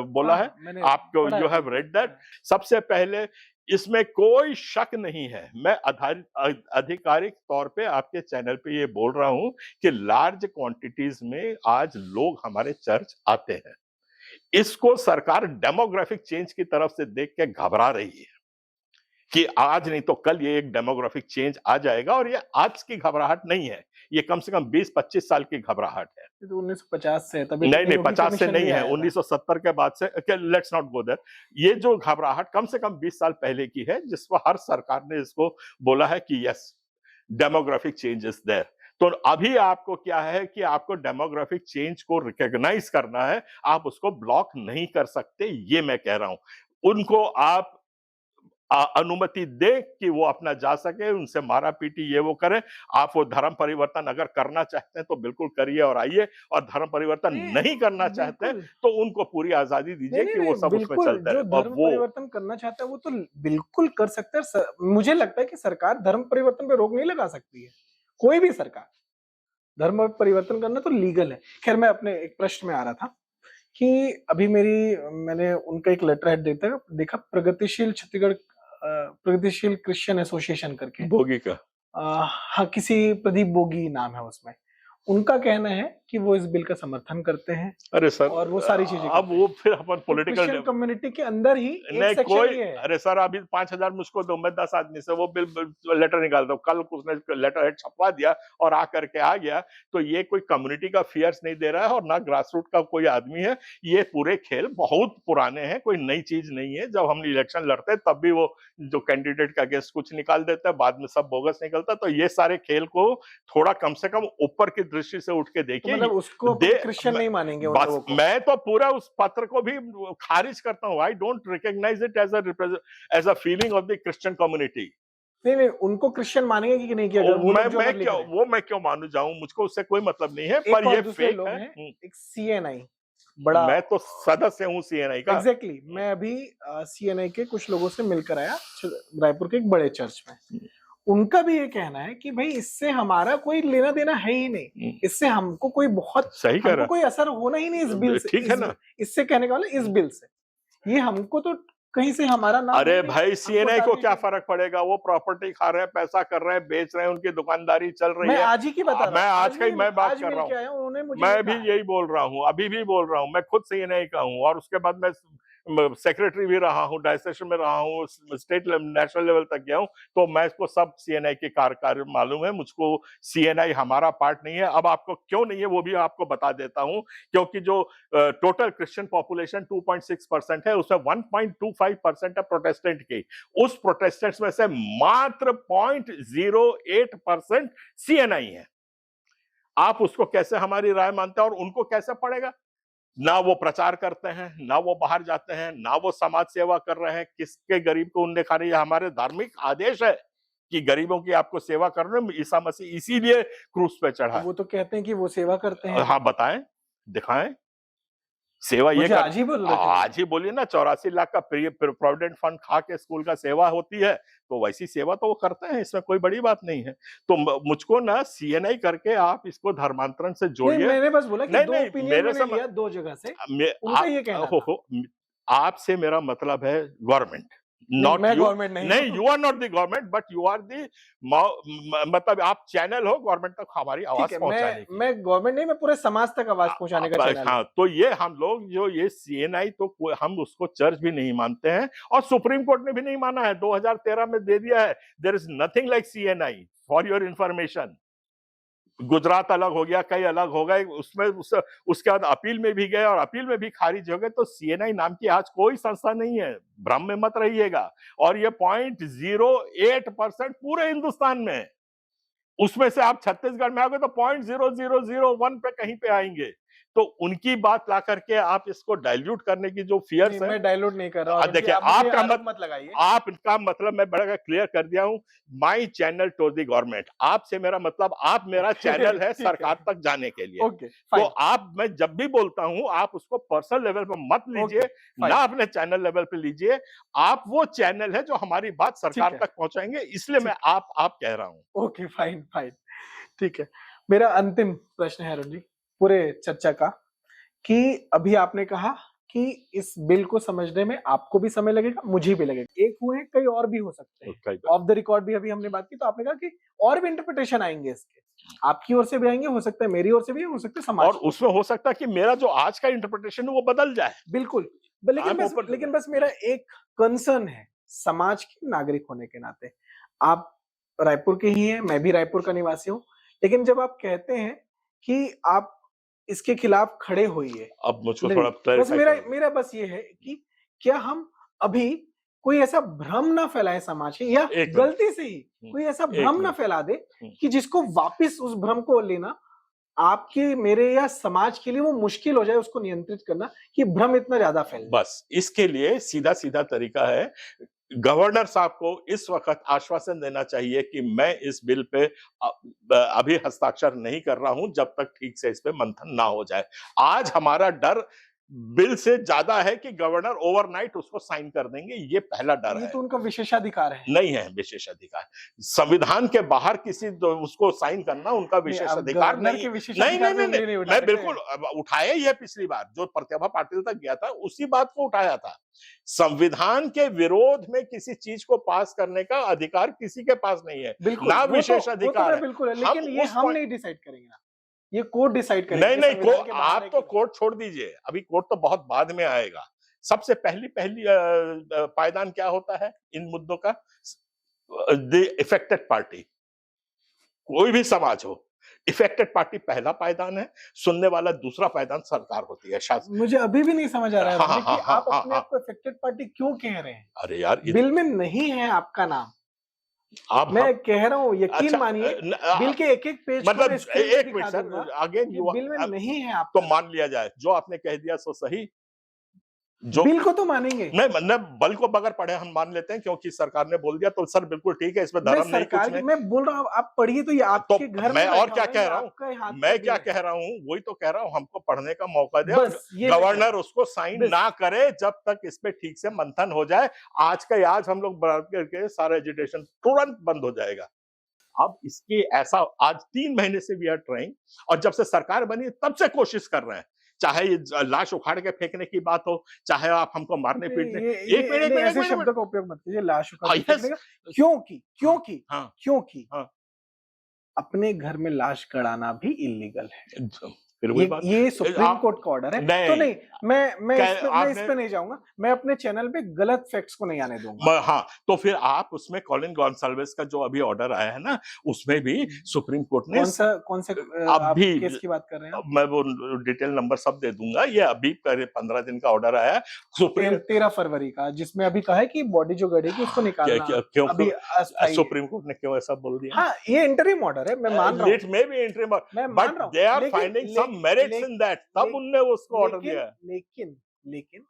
बोला हाँ है, हाँ, मैंने आपको पढ़ा है यू बिल हैव को। Read that. सबसे पहले इसमें कोई शक नहीं है, मैं आधिकारिक तौर पे आपके चैनल पे ये बोल रहा हूं कि लार्ज क्वांटिटीज में आज लोग हमारे चर्च आते हैं। इसको सरकार डेमोग्राफिक चेंज की तरफ से देख के घबरा रही है कि आज नहीं तो कल ये एक डेमोग्राफिक चेंज आ जाएगा, और ये आज की घबराहट नहीं है, ये कम से कम 20-25 साल की घबराहट है। ये तो 1950 से है, तभी तो नहीं नहीं, नियोगी 50 से कमीशन नहीं भी है, आया था। 1970 के बाद से। Let's not go there. ये जो घबराहट कम से कम 20 साल पहले की है, जिसको हर सरकार ने इसको बोला है कि yes, demographic change is there. तो अभी आपको क्या है कि आपको डेमोग्राफिक चेंज को रिकॉग्नाइज करना है, आप उसको ब्लॉक नहीं कर सकते, ये मैं कह रहा हूं। उनको आप अनुमति दे कि वो अपना जा सके, उनसे मारा पीटी ये वो करें। आप वो धर्म परिवर्तन अगर करना चाहते हैं तो बिल्कुल करिए और आइए, और धर्म परिवर्तन नहीं करना चाहते हैं बिल्कुल तो उनको पूरी आजादी नहीं दीजिए नहीं कि वो नहीं, सब उसमें बिल्कुल चलते जो रहे। और धर्म वो परिवर्तन करना चाहता है वो तो बिल्कुल कर सकता है। मुझे लगता है कि सरकार धर्म परिवर्तन पे रोक नहीं लगा सकती है, कोई भी सरकार। धर्म परिवर्तन करना तो लीगल है। खैर, मैं अपने एक प्रश्न में आ रहा था कि अभी मैंने उनका एक लेटर हेड देखा, प्रगतिशील छत्तीसगढ़, प्रगतिशील क्रिश्चियन एसोसिएशन करके। भोगी का हाँ, किसी प्रदीप बोगी नाम है उसमें। उनका कहना है कि वो इस बिल का समर्थन करते हैं अरे सर, और वो सारी चीजें अब करते हैं। वो फिर अपन तो पॉलिटिकल क्रिश्चियन कम्युनिटी के अंदर ही एक नहीं सेक्शन कोई। ये है। अरे सर, अभी 5,000 मुझको दो, मैं 10 आदमी से वो बिल लेटर निकाल दो। कल उसने लेटर हेड छपवा दिया और आकर के आ गया। तो ये कोई कम्युनिटी का फियर्स नहीं दे रहा है और ना ग्रास रूट का कोई आदमी है। ये पूरे खेल बहुत पुराने हैं, कोई नई चीज नहीं है। जब हम इलेक्शन लड़ते हैं तब भी वो जो कैंडिडेट का अगेंस्ट कुछ निकाल देता है, बाद में सब बोगस निकलता है। तो ये सारे खेल को थोड़ा कम से कम ऊपर की दृष्टि से उठ के तो देखिए। मतलब उसको क्रिश्चियन नहीं मानेंगे उन बस लोगों को। मैं तो पूरा उस पत्र को भी खारिज करता हूं। I don't recognise it as a feeling of the Christian community. नहीं नहीं, उनको क्रिश्चियन मानेंगे कि नहीं, कि अगर वो लोग जो अगर लिख रहे हैं। मैं क्यों मानू जाऊं, मुझको उससे कोई मतलब नहीं है। एक पर और ये दूसरे फेक लोग है। हैं, एक सीएनआई बड़ा। मैं तो सदस्य हूं सीएनआई का। एग्जैक्टली मैं अभी सीएनआई के कुछ लोगों से मिलकर आया रायपुर के एक बड़े चर्च में। उनका भी ये कहना है कि भाई इससे हमारा कोई लेना देना है ही नहीं, इससे हमको कोई बहुत सही कह हमको रहा, कोई असर होना ही नहीं इस बिल से। ठीक है ना। इससे कहने का मतलब इस बिल से ये हमको तो कहीं से हमारा नाम अरे ही नहीं, भाई, हमको सीएनआई को टारगेट क्या नहीं। फर्क पड़ेगा? वो प्रॉपर्टी खा रहे हैं, पैसा कर रहे हैं, बेच रहे हैं, उनकी दुकानदारी चल रही मैं है। आज ही की बता रहा मैं हूँ, आज का ही मैं बात आज कर मिल रहा के हूँ। आया हूँ, उन्होंने मुझे मैं ये भी कहा है। यही बोल रहा हूँ, अभी भी बोल रहा हूँ। मैं खुद सीएनआई का हूँ और उसके बाद मैं सेक्रेटरी भी रहा हूँ, डायसेशन में रहा हूँ, स्टेट नेशनल लेवल तक गया हूँ। तो मैं इसको सब सीएनआई के कार्य मालूम है मुझको। सीएनआई हमारा पार्ट नहीं है। अब आपको क्यों नहीं है वो भी आपको बता देता हूँ। क्योंकि जो टोटल क्रिश्चियन पॉपुलेशन 2.6% है, उसमें 1.25% है प्रोटेस्टेंट की। उस प्रोटेस्टेंट्स में से मात्र 0.08% सीएनआई है। आप उसको कैसे हमारी राय मानते हैं और उनको कैसे पड़ेगा? ना वो प्रचार करते हैं, ना वो बाहर जाते हैं, ना वो समाज सेवा कर रहे हैं। किसके गरीब को उनने खा रही है? हमारे धार्मिक आदेश है कि गरीबों की आपको सेवा करने में। ईसा मसीह इसीलिए क्रूस पे चढ़ा। वो तो कहते हैं कि वो सेवा करते हैं। हाँ, बताएं, दिखाएं सेवा। ये मुझे कर आज ही बोल रहे थे। आज ही बोलिए ना, 84 लाख का प्रोविडेंट फंड खा के स्कूल का सेवा होती है, तो वैसी सेवा तो वो करते हैं। इसमें कोई बड़ी बात नहीं है। तो मुझको ना सीएनआई करके आप इसको धर्मांतरण से नहीं, जोड़िए। मैंने बस बोला कि नहीं दो नहीं, ओपिनियन मेरे मैंने से लिया दो जगह से। उनका ये कहना था। आपसे मेरा मतलब है गवर्नमेंट, नहीं, नॉट मैं यू। गवर्नमेंट नहीं नहीं, हूँ। You are not the government, but you are the मतलब आप चैनल हो गवर्नमेंट तक हमारी ठीक आवाज है, पहुंचाने की। मैं गवर्नमेंट नहीं, मैं पूरे समाज तक आवाज पहुंचाने का चैनल है। हाँ, तो ये हम लोग जो ये सीएनआई, तो हम उसको चर्च भी नहीं मानते हैं और सुप्रीम कोर्ट ने भी नहीं माना है। 2013 में दे दिया है। There is nothing like CNI, for your information. Gujarat अलग हो गया, कई अलग हो गए, उसमें उसके बाद अपील में भी गए और अपील में भी खारिज हो गए। तो सीएनआई नाम की आज कोई संस्था नहीं है, भ्रम में मत रहिएगा। और ये 0.08% पूरे हिंदुस्तान में। उसमें से आप छत्तीसगढ़ में आओगे तो 0.0001 पे कहीं पे आएंगे। तो उनकी बात ला करके आप इसको डाइल्यूट करने की जो फियर्स है, मैं डाइल्यूट नहीं कर रहा हूं। देखिए आपका आपका मत लगाइए। आपका मतलब मैं बड़ा क्लियर कर दिया हूं, my channel to the government, आपसे मेरा मतलब आप मेरा चैनल है सरकार तक जाने के लिए। ओके तो आप, मैं जब भी बोलता हूं आप उसको पर्सनल लेवल पर मत लीजिए, ना अपने चैनल लेवल पे लीजिए। आप वो चैनल है जो हमारी बात सरकार तक पहुंचाएंगे, इसलिए मैं आप कह रहा हूं। ओके फाइन फाइन, ठीक है। मेरा अंतिम प्रश्न है अरुण जी पूरे चर्चा का, कि अभी आपने कहा कि इस बिल को समझने में आपको भी समय लगेगा, मुझे भी लगेगा। एक हुए कई और भी हो सकते हैं, ऑफ द रिकॉर्ड भी अभी हमने बात की, तो आपने कहा कि और भी इंटरप्रिटेशन आएंगे इसके, आपकी ओर से भी आएंगे, हो सकता है मेरी ओर से भी, हो सकता है समाज, और उसमें हो सकता है कि मेरा जो आज का इंटरप्रिटेशन है वो बदल जाए। बिल्कुल, लेकिन बस मेरा एक कंसर्न है समाज के नागरिक होने के नाते। आप रायपुर के ही हैं, मैं भी रायपुर का निवासी हूं, लेकिन जब आप कहते हैं कि आप इसके खिलाफ खड़े होइए, अब मुझको थोड़ा बस मेरा बस ये है कि क्या हम अभी कोई ऐसा भ्रम ना फैलाए समाज के, या गलती से ही कोई ऐसा भ्रम ना फैला दे कि जिसको वापस उस भ्रम को लेना आपके, मेरे या समाज के लिए वो मुश्किल हो जाए उसको नियंत्रित करना, कि भ्रम इतना ज्यादा फैले। बस इसके लिए सीधा सीधा तरीका है, गवर्नर साहब को इस वक्त आश्वासन देना चाहिए कि मैं इस बिल पे अभी हस्ताक्षर नहीं कर रहा हूं जब तक ठीक से इस पे मंथन ना हो जाए। आज हमारा डर बिल से ज्यादा है कि गवर्नर ओवरनाइट उसको साइन कर देंगे, ये पहला डर है। ये तो उनका विशेषाधिकार है। नहीं है विशेषाधिकार, संविधान के बाहर किसी उसको साइन करना उनका विशेषाधिकार नहीं। नहीं, मैं बिल्कुल उठाया ही है, पिछली बार जो प्रतिभा पाटिल तक गया था उसी बात को उठाया था। संविधान के विरोध में किसी चीज को पास करने का अधिकार किसी के पास नहीं है, ना विशेषाधिकार। बिल्कुल, लेकिन ये हम नहीं डिसाइड करेंगे ना, ये कोर्ट डिसाइड करेगा। नहीं, आप तो कोर्ट छोड़ दीजिए, अभी कोर्ट तो बहुत बाद में आएगा। सबसे पहली पायदान क्या होता है इन मुद्दों का? द इफेक्टेड पार्टी, कोई भी समाज हो, इफेक्टेड पार्टी पहला पायदान है, सुनने वाला दूसरा पायदान सरकार होती है। मुझे अभी भी नहीं समझ आ रहा है कि आप अपने आप को इफेक्टेड पार्टी क्यों कह रहे हैं? अरे यार, बिल में नहीं है आपका नाम। मैं कह रहा हूँ, यकीन मानिए, बिल के एक एक पेज मतलब एक मिनट सर, अगेन बिल में नहीं है आप, तो मान लिया जाए जो आपने कह दिया सो सही, जो बिल को तो मानेंगे। नहीं, बल को बगैर पढ़े हम मान लेते हैं क्योंकि सरकार ने बोल दिया तो सर बिल्कुल ठीक है, इसमें धर्म नहीं कुछ नहीं। मैं बोल रहा हूँ आप पढ़िए, तो ये आपके घर में मैं और क्या कह रहा हूँ, मैं क्या कह रहा हूँ वही तो कह रहा हूँ, हमको पढ़ने का मौका दे, गवर्नर उसको साइन ना करे जब तक इस पे ठीक से मंथन हो जाए। आज का आज हम लोग करके सारा एजुटेशन तुरंत बंद हो जाएगा। अब इसके ऐसा आज 3 महीने से वी आर ट्राइंग, और जब से सरकार बनी तब से कोशिश कर रहे हैं, चाहे ये लाश उखाड़ के फेंकने की बात हो, चाहे आप हमको मारने पीटने। एक मिनट ऐसे शब्दों का उपयोग मत कीजिए, लाश उखाड़ के फेंकने का, क्योंकि अपने घर में लाश गड़ाना भी इलीगल है। फिर वही बात, ये सुप्रीम कोर्ट का ऑर्डर है। तो नहीं, मैं इस पे नहीं जाऊंगा, मैं अपने चैनल पे गलत फैक्ट्स को नहीं आने दूंगा। हाँ, तो फिर आप उसमें कॉलिन गॉन्साल्वेस का जो अभी ऑर्डर आया है ना, उसमें भी सुप्रीम कोर्ट ने कौन से अभी केस की बात कर रहे हैं? मैं वो डिटेल नंबर सब दे दूंगा। ये अभी 15 दिन का ऑर्डर आया है सुप्रीम 13 फरवरी का, जिसमें अभी कहा है कि बॉडी जो गड़ेगी उसको निकालना। क्यों सुप्रीम कोर्ट ने क्यों ऐसा बोल दिया? हाँ, ये इंटरिम ऑर्डर है, मैं मान रहा हूँ, it may be interim, but they are finding some merits in that, तब उनने उसको ऑर्डर दिया। लेकिन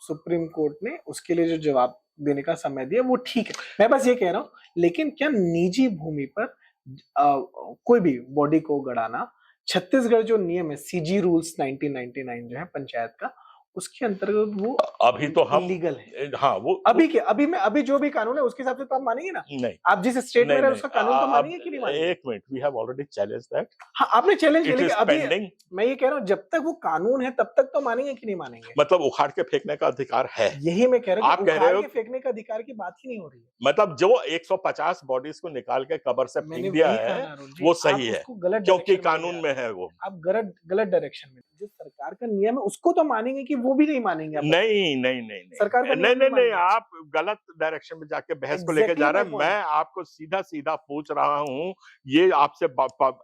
सुप्रीम कोर्ट ने उसके लिए जो जवाब देने का समय दिया वो ठीक है, मैं बस ये कह रहा हूँ। लेकिन क्या निजी भूमि पर कोई भी बॉडी को गड़ाना, छत्तीसगढ़ जो नियम है सीजी रूल्स 1999 जो है पंचायत का, उसके अंतर्गत वो अभी तो हम लीगल है। हाँ, वो अभी जो भी कानून है उसके हिसाब से तो आप मानेंगे ना? नहीं, आप जिस स्टेट में रहे उसका कानून तो मानेंगे कि नहीं मानेंगे? एक minute, we have already challenged that. हाँ, आपने चैलेंज किया, लेकिन अभी मैं ये कह रहा हूँ जब तक वो कानून है तब तक तो मानेंगे कि नहीं मानेंगे? मतलब उखाड़ के फेंकने का अधिकार है, यही मैं कह रहा हूँ। आप कह रहे हो फेंकने का अधिकार की बात ही नहीं हो रही है। मतलब जो 150 बॉडीज को निकाल के कब्र से फेंक दिया है वो सही है, क्योंकि कानून में है वो। आप गलत डायरेक्शन में, जो सरकार का नियम है उसको तो मानेंगे कि वो भी नहीं मानेंगे? नहीं, सरकार का नहीं, आप गलत डायरेक्शन में जाके बहस को लेके जा रहे हैं। मैं आपको सीधा पूछ रहा हूँ, ये आपसे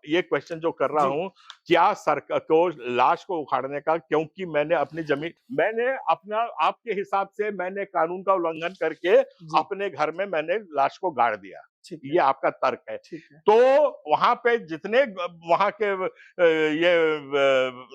ये क्वेश्चन जो कर रहा हूँ, क्या सरकार को लाश को उखाड़ने का, क्योंकि मैंने अपनी जमीन, मैंने अपना, आपके हिसाब से मैंने कानून का उल्लंघन करके अपने घर में मैंने लाश को गाड़ दिया, ठीक है, ये आपका तर्क है। ठीक है। तो वहां पे जितने वहां के ये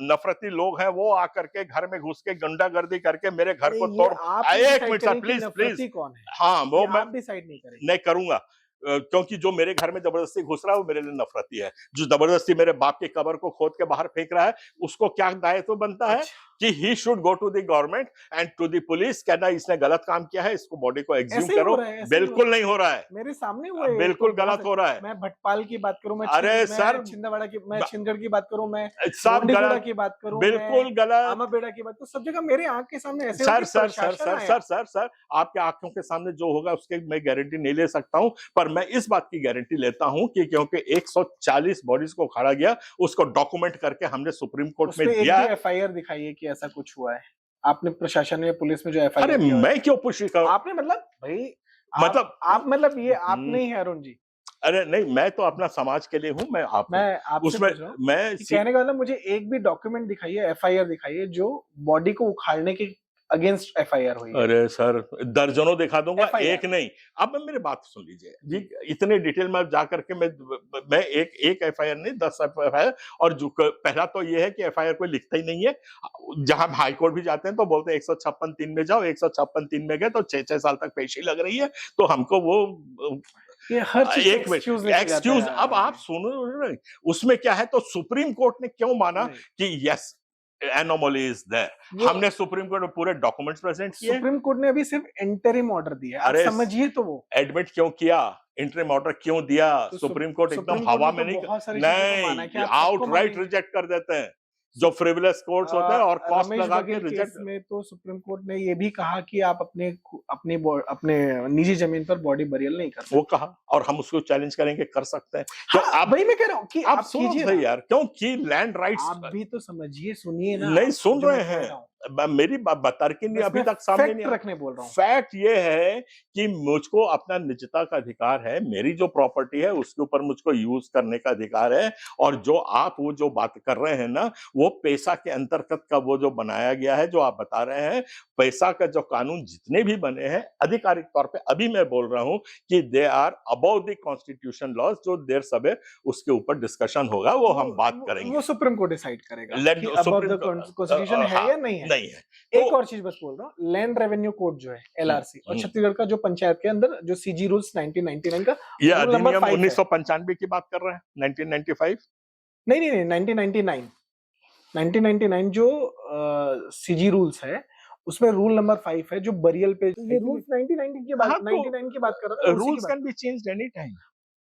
नफरती लोग हैं वो आकर के घर में घुस के गुंडागर्दी करके मेरे घर अरे को ये तोड़। आप एक डिसाइड मिनट सर, करें कि प्लीज प्लीज। नफरती कौन है, हाँ वो ये मैं आप डिसाइड नहीं करेंगे। नहीं करूंगा, क्योंकि जो मेरे घर में जबरदस्ती घुस रहा है वो मेरे लिए नफरती है। जो जबरदस्ती मेरे बाप की कब्र को खोद के बाहर फेंक रहा है उसको क्या दायित्व बनता है अच्छा, कि he should go to the government and to the police, कहना इसने गलत काम किया है, इसको बॉडी को एग्ज्यूम ऐसे ही हो करो। रहा है, ऐसे ही हो बिल्कुल रहा नहीं हो रहा है, मेरे सामने वो है, बिल्कुल तो गलत हो रहा है। मैं भटपाल की बात करूं, मैं अरे सर, छिंदवाड़ा की, मैं ब- छिंदगढ़ की बात करूं, मैं सब लोंडीगुड़ा गलत, की बात करूं, बिल्कुल मैं गलत। आमाबेड़ा की बात करूं, सब जगह मेरे आंख के सामने ऐसे हो सर कि सर सर प्रशासन सर आया। सर सर सर आपके आंखों के सामने जो होगा उसके मैं गारंटी नहीं ले सकता हूं, पर मैं इस बात की गारंटी लेता हूं कि क्योंकि 140 बॉडीज को उखाड़ा गया, उसको डॉक्यूमेंट करके हमने सुप्रीम कोर्ट में उसमें एक दिया भी है। एफआईआर दिखाइए कि ऐसा कुछ हुआ है, आपने प्रशासन में, पुलिस में जो अरे एफआईआर किया हुआ है। मैं क्यों पुष्टि करूं? आपने मतलब भाई, मतलब आप मतलब ये आप हम्म, नहीं है अरुण जी, अरे नहीं, मैं तो अपना समाज के लिए हूं, मैं आप हूं। मैं आपसे उसमें पूछ रहा हूँ मैं कि कहने का मतलब मुझे एक भी डॉक्यूमेंट दिखाइए, एफआईआर दिखाइए जो बॉडी को उखाड़ने के अगेंस्ट एफआईआर हुई है। अरे सर, दर्जनों दिखा दूंगा, FIR एक नहीं। अब मेरी बात सुन लीजिए जी, इतने डिटेल में जा करके मैं एक एफआईआर नहीं 10 एफआईआर। और जो पहला तो ये है कि एफआईआर कोई लिखता ही नहीं है। जहां हाई कोर्ट भी जाते हैं तो बोलते हैं 156(3) में जाओ, 156(3) में गए तो 6-6 साल तक पेशी लग रही है। तो हमको वो ये हर चीज एक मिनट एक्सक्यूज लेके जाता एक्सक्यूज, है अब आप सुनो, उसमें क्या है, तो सुप्रीम कोर्ट ने क्यों माना नहीं, कि यस एनोमली इज देयर। वो हमने सुप्रीम कोर्ट में पूरे डॉक्यूमेंट्स प्रेजेंट किए। सुप्रीम कोर्ट ने अभी सिर्फ इंटरिम ऑर्डर दिया है, आप अरे समझिए तो वो एडमिट क्यों किया, इंटरिम ऑर्डर क्यों दिया? तो सुप्रीम कोर्ट एकदम सुप्रीम कोर्ट हवा ने में तो नहीं, बहुत सारी चीजों को माना है कि नहीं, आप सबको आउटराइट मानेंगे। रिजेक्ट कर देते हैं। जो फ्रिवलेस कोर्ट्स होते हैं और कॉस्ट रमेश लगा के बघेल रिजेक्ट। केस में तो सुप्रीम कोर्ट ने ये भी कहा कि आप अपने निजी जमीन पर बॉडी बरियल नहीं कर सकते। वो कहा और हम उसको चैलेंज करेंगे, कर सकते हैं। तो हाँ, आप वही मैं कह रहा हूँ कि आप आप सुनो कीजिए सही ना, यार, क्योंकि लैंड राइट्स आप भी तो समझिए, सुनिए ना, नहीं आप सुन जो रहे मैं कह हैं। रहा हूँ। मेरी तर्कीन बस अभी मैं तक सामने फैक्ट नहीं आया। रखने बोल रहा हूँ। फैक्ट ये है कि मुझको अपना निजता का अधिकार है, मेरी जो प्रॉपर्टी है उसके ऊपर मुझको यूज करने का अधिकार है। और जो आप वो जो बात कर रहे हैं ना, वो पैसा के अंतर्गत का वो जो बनाया गया है, जो आप बता रहे हैं, पैसा का जो कानून जितने भी बने हैं आधिकारिक तौर पे, अभी मैं बोल रहा हूं कि they are above the constitution laws. जो देर सबेर उसके ऊपर डिस्कशन होगा, वो हम बात करेंगे। वो सुप्रीम कोर्ट डिसाइड करेगा लैंड कि अबव द सुप्रीम कॉन्स्टिट्यूशन है या नहीं है। नहीं है। एक तो और चीज बस बोल रहा हूँ, लैंड रेवेन्यू कोड जो है एलआरसी और हम्म। छत्तीसगढ़ का जो पंचायत के अंदर जो सीजी रूल्स 1999 का ये रूल नंबर अधिनियम 5 है। 1995 की बात कर रहे हैं, 1995। नहीं नहीं नहीं, 1999 जो सीजी रूल्स है उसमें रूल नंबर 5 है जो बरियल पे, ये रूल्स 1990 की बात, हाँ, तो 99 की बात कर रहा था, उसी की रूल्स बात। Can be changed any time.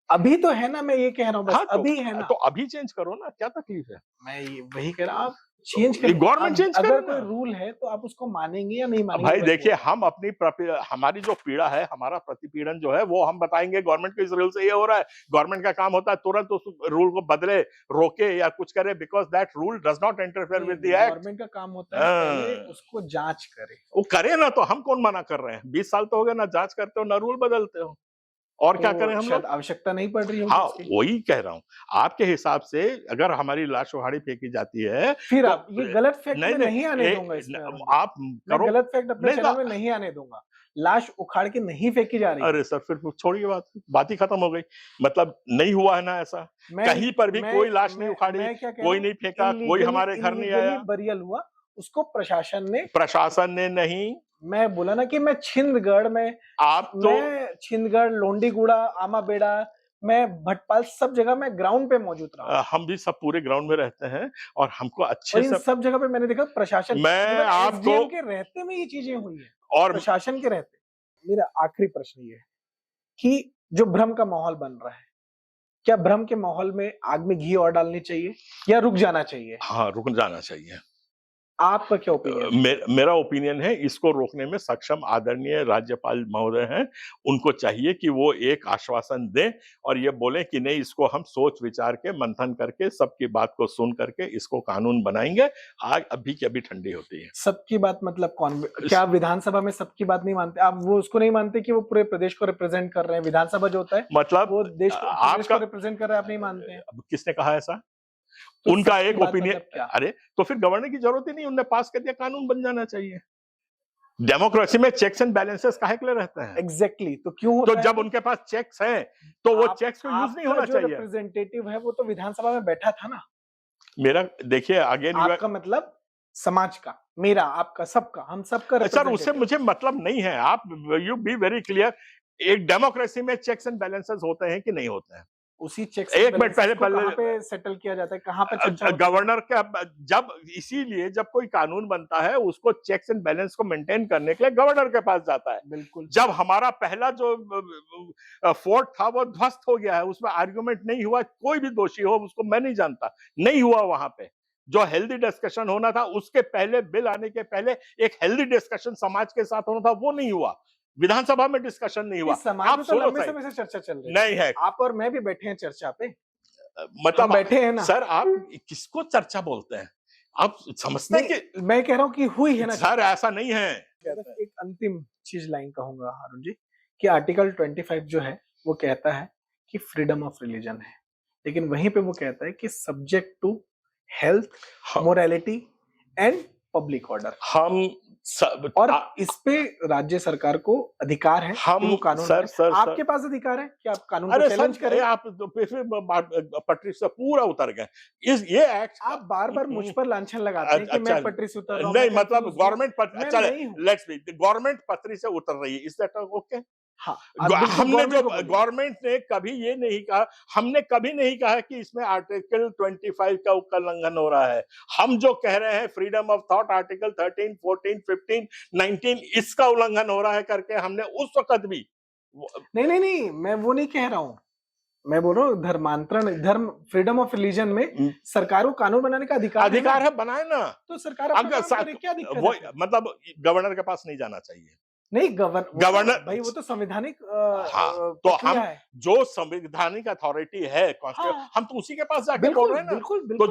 अभी तो है ना, मैं ये कह रहा हूँ बस, हाँ, अभी है ना, तो अभी चेंज करो ना, क्या तकलीफ है? मैं वही कह रहा हूँ, आप चेंज करें। गवर्नमेंट चेंज करे अगर ना। कोई रूल है तो आप उसको मानेंगे या नहीं मानेंगे? भाई बस देखिए, वो। हम हमारी जो पीड़ा है, हमारा प्रतिपीड़न जो है, वो हम बताएंगे गवर्नमेंट के इस रूल से ये हो रहा है। गवर्नमेंट का काम होता है तुरंत उस रूल को बदले, रोके या कुछ करे, because that rule does not interfere with the act. Government का काम होता है पहले उसको जांच करे। वो करे ना, तो हम कौन मना कर रहे हैं? 20 साल तो हो गए ना जांच करते हो ना रूल बदलते हो, और क्या करें हम शायद लोग? आवश्यकता नहीं पड़ रही होगी हाँ, इसकी। वही कह रहा हूँ। आपके हिसाब से अगर हमारी लाश उहाड़ी फेंकी जाती है, फिर तो आप ये गलत फैक्ट में नहीं आने दूंगा इसमें, आप मैं करो। गलत फैक्ट अपने नहीं, चैनल में नहीं आने दूंगा। लाश उखाड़ के नहीं फेंकी जा रही है। अरे सर, फिर छोड़िए, बात ही खत्म हो गई। मतलब नहीं हुआ है ना ऐसा, कहीं पर भी कोई लाश नहीं उखाड़ी, कोई नहीं फेंका, कोई हमारे घर नहीं आया, बरियल हुआ, उसको प्रशासन ने नहीं। मैं बोला ना कि मैं छिंदगढ़ में, आप तो मैं छिंदगढ़, लोंडीगुड़ा, आमाबेड़ा, मैं भटपाल, सब जगह मैं ग्राउंड पे मौजूद रहा। हम भी सब पूरे ग्राउंड में रहते हैं और हमको और अच्छे इन से, सब जगह पे मैंने देखा प्रशासन, मैं आपको, SDM के रहते में ये चीजें हुई है और प्रशासन के रहते। मेरा आखिरी प्रश्न ये है कि जो भ्रम का माहौल बन रहा है, क्या भ्रम के माहौल में आग में घी और डालनी चाहिए या रुक जाना चाहिए? हाँ, रुक जाना चाहिए। आपका क्या ओपिनियन? मेरा ओपिनियन है, इसको रोकने में सक्षम आदरणीय राज्यपाल महोदय हैं। उनको चाहिए कि वो एक आश्वासन दें और ये बोलें कि नहीं, इसको हम सोच विचार के, मंथन करके, सबकी बात को सुन करके इसको कानून बनाएंगे। आग अभी की अभी ठंडी होती है। सबकी बात मतलब कौन? क्या विधानसभा में सबकी बात नहीं मानते आप? वो उसको नहीं मानते कि वो पूरे प्रदेश को रिप्रेजेंट कर रहे हैं? विधानसभा जो होता है मतलब वो देश को, प्रदेश को रिप्रेजेंट कर रहे हैं, आप नहीं मानते हैं? किसने कहा ऐसा? तो उनका सबकी एक बात ओपिनियन। मतलब क्या? अरे तो फिर गवर्नर की जरूरत ही नहीं, उनने पास कर दिया, कानून बन जाना चाहिए। डेमोक्रेसी में चेक्स एंड बैलेंसेस काहे के लिए रहते हैं? एग्जैक्टली तो क्यों तो होता जब है? उनके पास चेक्स हैं तो वो आप- चेक्स को यूज नहीं आपका होना जो चाहिए। रिप्रेजेंटेटिव है वो तो विधानसभा में बैठा था ना। मेरा देखिए अगेन आपका मतलब समाज का, मेरा, आपका, सबका, हम सबका सर उससे रिप्रेजेंटेटिव। मुझे मतलब नहीं है। आप यू बी वेरी क्लियर, एक डेमोक्रेसी में चेक्स एंड बैलेंसेस होते हैं कि नहीं होते हैं? उसी चेक्स एक मिनट पहले कहाँ पे सेटल किया जाता है, कहाँ पे चर्चा होती है? गवर्नर का जब इसीलिए जब कोई कानून बनता है उसको चेक्स एंड बैलेंस को मेंटेन करने के लिए गवर्नर के पास जाता है। बिल्कुल। जब हमारा पहला जो फोर्ट था वो ध्वस्त हो गया है, उसमें आर्गुमेंट नहीं हुआ, कोई भी दोषी हो उसको मैं नहीं जानता, नहीं हुआ वहां पे। जो हेल्दी डिस्कशन होना था उसके पहले, बिल आने के पहले एक हेल्दी डिस्कशन समाज के साथ होना था, वो नहीं हुआ। विधानसभा में डिस्कशन नहीं हुआ। इस समाज आप में तो सुनो लंबे सही, समय से चर्चा चल रही है। नहीं है। आप और मैं भी बैठे हैं चर्चा पे, मतलब हम बैठे हैं ना। सर आप किसको चर्चा बोलते हैं? आप समझते हैं नहीं, कि मैं कह रहा हूँ कि हुई है ना। सर ऐसा नहीं है। एक अंतिम चीज लाइन कहूंगा अरुण जी, कि आर्टिकल 25 जो है वो कहता है कि फ्रीडम ऑफ रिलीजन है, लेकिन वहीं पे वो कहता है कि subject to health, morality and public order. हम सब और इस पे राज्य सरकार को अधिकार है हम कि वो कानून सर, बनाए। सर, आपके पास अधिकार है कि आप कानून अरे को चैलेंज सर करें। आप तो फिर पटरी से पूरा उतर गए। इस ये एक्ट आप बार बार मुझ पर लांछन लगाते हैं कि अच्छा, मैं पटरी से उतर रहा हूं, नहीं मैं मतलब confused हूं। गवर्नमेंट मैं चले, नहीं हूं। लेट्स बी गवर्नमेंट पटरी से उतर रही है, इज दैट ओके? हाँ, आप बिल्कुल हमने जो गवर्नमेंट को बोलिए। गवर्नमेंट ने कभी ये नहीं कहा, हमने कभी नहीं कहा कि इसमें आर्टिकल 25 का उल्लंघन हो रहा है। हम जो कह रहे हैं फ्रीडम ऑफ थॉट आर्टिकल 13, 14, 15, 19 इसका उल्लंघन हो रहा है करके हमने उस वक्त भी नहीं, मैं वो नहीं कह रहा हूँ। मैं बोल रहा हूँ धर्मांतरण, धर्म, फ्रीडम ऑफ रिलीजन में सरकार को कानून बनाने का अधिकार है, बनाए ना। तो सरकार अपना काम करे, क्या दिक्कत है? मतलब गवर्नर के पास नहीं जाना चाहिए। नहीं, गवर्नर भाई वो तो संवैधानिक तो हम जो संवैधानिक अथॉरिटी है, हम तो उसी के पास जाके बोल रहे हैं ना। बिल्कुल, तो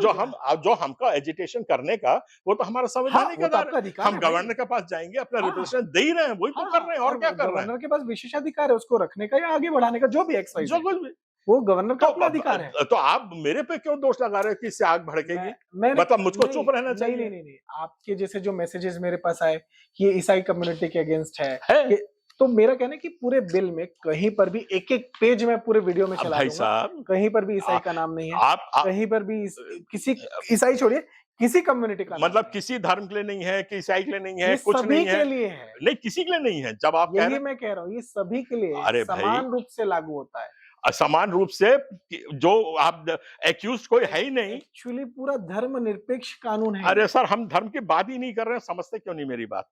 जो हमका एजुटेशन करने का वो तो हमारा संवैधानिक अधिकार है। हम गवर्नर के पास जाएंगे, अपना रिप्रेजेंटेशन दे ही रहे हैं, वही तो कर रहे हैं, और क्या कर रहे हैं? गवर्नर के पास विशेषाधिकार है उसको रखने का या आगे बढ़ाने का, जो भी एक्स जो कुछ भी वो गवर्नर का अपना अधिकार है। तो आप मेरे पे क्यों दोष लगा रहे हो कि इससे आग भड़केगी? मतलब मुझको चुप रहना चाहिए? नहीं, आपके जैसे जो मैसेजेस मेरे पास आए कि ये ईसाई कम्युनिटी के अगेंस्ट है, तो मेरा कहना है कि पूरे बिल में कहीं पर भी एक पेज में पूरे वीडियो में चला दूंगा, कहीं पर भी ईसाई का नाम नहीं है, कहीं पर भी किसी ईसाई छोड़िए किसी कम्युनिटी का, मतलब किसी धर्म के लिए नहीं है, कि ईसाई के लिए नहीं है, कुछ सभी नहीं है, के लिए है। नहीं किसी के लिए नहीं है। जब आप यही मैं कह रहा हूँ, ये सभी के लिए अरे समान रूप से लागू होता है। समान रूप से, जो आप एक्यूज कोई है ही नहीं। एक्चुअली पूरा धर्मनिरपेक्ष कानून है। अरे सर हम धर्म की बात ही नहीं कर रहे हैं, समझते क्यों नहीं मेरी बात?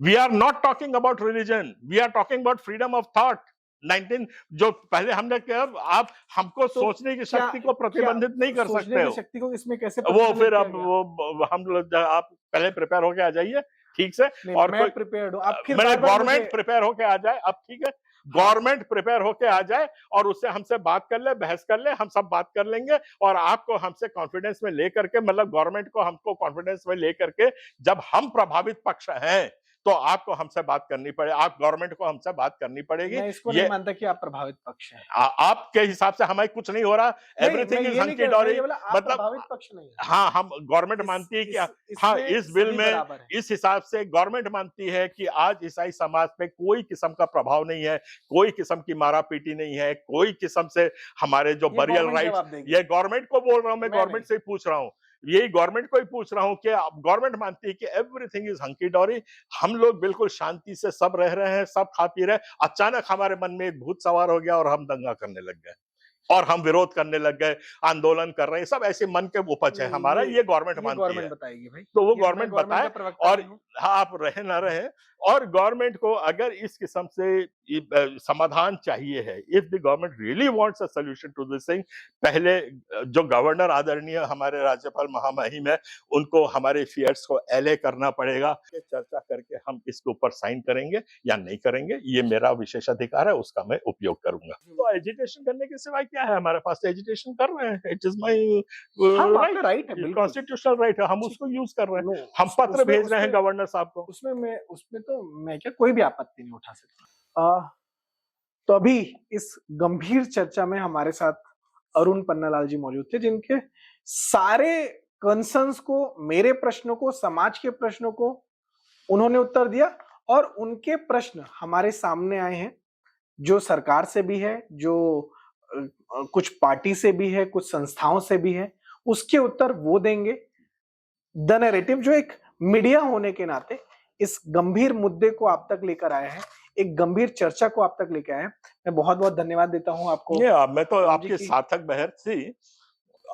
We are not talking about religion, we are talking about freedom of thought. 19 जो पहले हमने किया, आप हमको सोचने की शक्ति को प्रतिबंधित नहीं कर सकते हो। शक्ति को इसमें कैसे वो फिर अब वो हम लोग, आप पहले प्रिपेयर होके आ जाइए ठीक से। और मैं प्रिपेयर्ड हूं, अब फिर मैंने गवर्नमेंट प्रिपेयर होके आ जाए, अब ठीक है, गवर्नमेंट प्रिपेयर होके आ जाए और उससे हमसे बात कर ले, बहस कर ले, हम सब बात कर लेंगे। और आपको हमसे कॉन्फिडेंस में लेकर के, मतलब गवर्नमेंट को हमको कॉन्फिडेंस में लेकर के, जब हम प्रभावित पक्ष हैं तो आपको हमसे बात करनी पड़े, आप गवर्नमेंट को हमसे बात करनी पड़ेगी। मैं इसको नहीं मानता कि आप प्रभावित पक्ष हैं। आपके हिसाब से हमें कुछ नहीं हो रहा, एवरीथिंग इज हंकी डोरी, मतलब प्रभावित पक्ष नहीं है। हाँ, हम गवर्नमेंट मानती है कि हाँ इस बिल में इस हिसाब से गवर्नमेंट मानती है कि आज ईसाई समाज पे कोई किस्म का प्रभाव नहीं है, कोई किस्म की मारा पीटी नहीं है, कोई किस्म से हमारे जो बरियल राइट्स, ये गवर्नमेंट को बोल रहा हूँ मैं, गवर्नमेंट से ही पूछ रहा हूँ, यही गवर्नमेंट को ही पूछ रहा हूं कि गवर्नमेंट मानती है कि एवरीथिंग इज हंकी डोरी, हम लोग बिल्कुल शांति से सब रह रहे हैं, सब खा पी रहे हैं, अचानक हमारे मन में एक भूत सवार हो गया और हम दंगा करने लग गए और हम विरोध करने लग गए, आंदोलन कर रहे हैं, सब ऐसे मन के उपज है हमारा। ये गवर्नमेंट मानती है, बताएगी भाई, तो वो गवर्नमेंट बताए। और आप रहे ना रहे, और गवर्नमेंट को अगर इस किस्म से समाधान चाहिए है, if the government really wants a solution to this thing, पहले जो गवर्नर आदरणीय हमारे राज्यपाल महामहिम है, उनको हमारे फेयर्स को एले करना पड़ेगा, चर्चा करके हम इसके ऊपर साइन करेंगे या नहीं करेंगे, ये मेरा विशेष अधिकार है, उसका मैं उपयोग करूंगा। तो एजुटेशन करने के सिवाय क्या है हमारे पास? एजुटेशन कर रहे हैं, इट इज माय राइट है, कॉन्स्टिट्यूशनल राइट है, हम उसको यूज कर रहे हैं। हम पत्र भेज रहे हैं गवर्नर साहब को, उसमें तो मैं क्या कोई भी आपत्ति नहीं उठा सकता। तो अभी इस गंभीर चर्चा में हमारे साथ अरुण पन्नालाल जी मौजूद थे, जिनके सारे कंसर्न्स को, मेरे प्रश्नों को, समाज के प्रश्नों को उन्होंने उत्तर दिया और उनके प्रश्न हमारे सामने आए हैं, जो सरकार से भी है, जो कुछ पार्टी से भी है, कुछ संस्थाओं से भी है, उसके उत्तर वो देंगे। द नैरेटिव जो एक मीडिया होने के नाते इस गंभीर मुद्दे को आप तक लेकर आया है, एक गंभीर चर्चा को आप तक लेकर आया है। मैं बहुत बहुत धन्यवाद देता हूं आपको। मैं तो राम जी आपके की सार्थक बहस से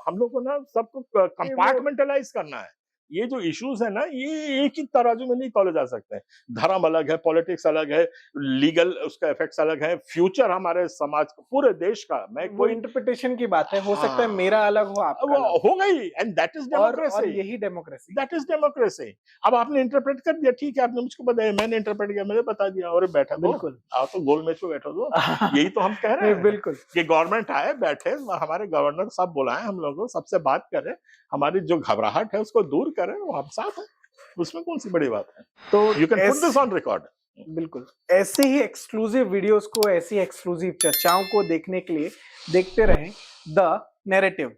हम लोग को ना सबको कंपार्टमेंटलाइज करना है। ये जो इश्यूज है ना, ये एक ही तराजू में नहीं तौले जा सकते हैं। धर्म अलग है, पॉलिटिक्स अलग है, लीगल उसका इफेक्ट्स अलग है, फ्यूचर हमारे समाज का, पूरे देश का। मैं वो कोई इंटरप्रिटेशन की बात है, हो सकता है हाँ, मेरा अलग हो, आपका वो अलग हो गई, एंड दैट इज और डेमोक्रेसी। यही डेमोक्रेसी। That is democracy. अब आपने इंटरप्रेट कर दिया, ठीक है, आपने मुझको बताया, मैंने इंटरप्रेट किया, मैंने बता दिया, और बैठा दो, बिल्कुल। आओ तो गोल मेज पे बैठो दो। यही तो हम कह रहे नहीं, हैं बिल्कुल। कि गवर्नमेंट आए, बैठे, हमारे गवर्नर साहब बुलाएं हम लोगों को, सबसे बात करें, हमारी जो घबराहट है उसको दूर करें, वो हम साथ हैं, उसमें कौन सी बड़ी बात है। तो you can put this on record. बिल्कुल, ऐसे ही एक्सक्लूसिव वीडियोस को, ऐसी एक्सक्लूसिव चर्चाओं को देखने के लिए देखते रहें द नैरेटिव।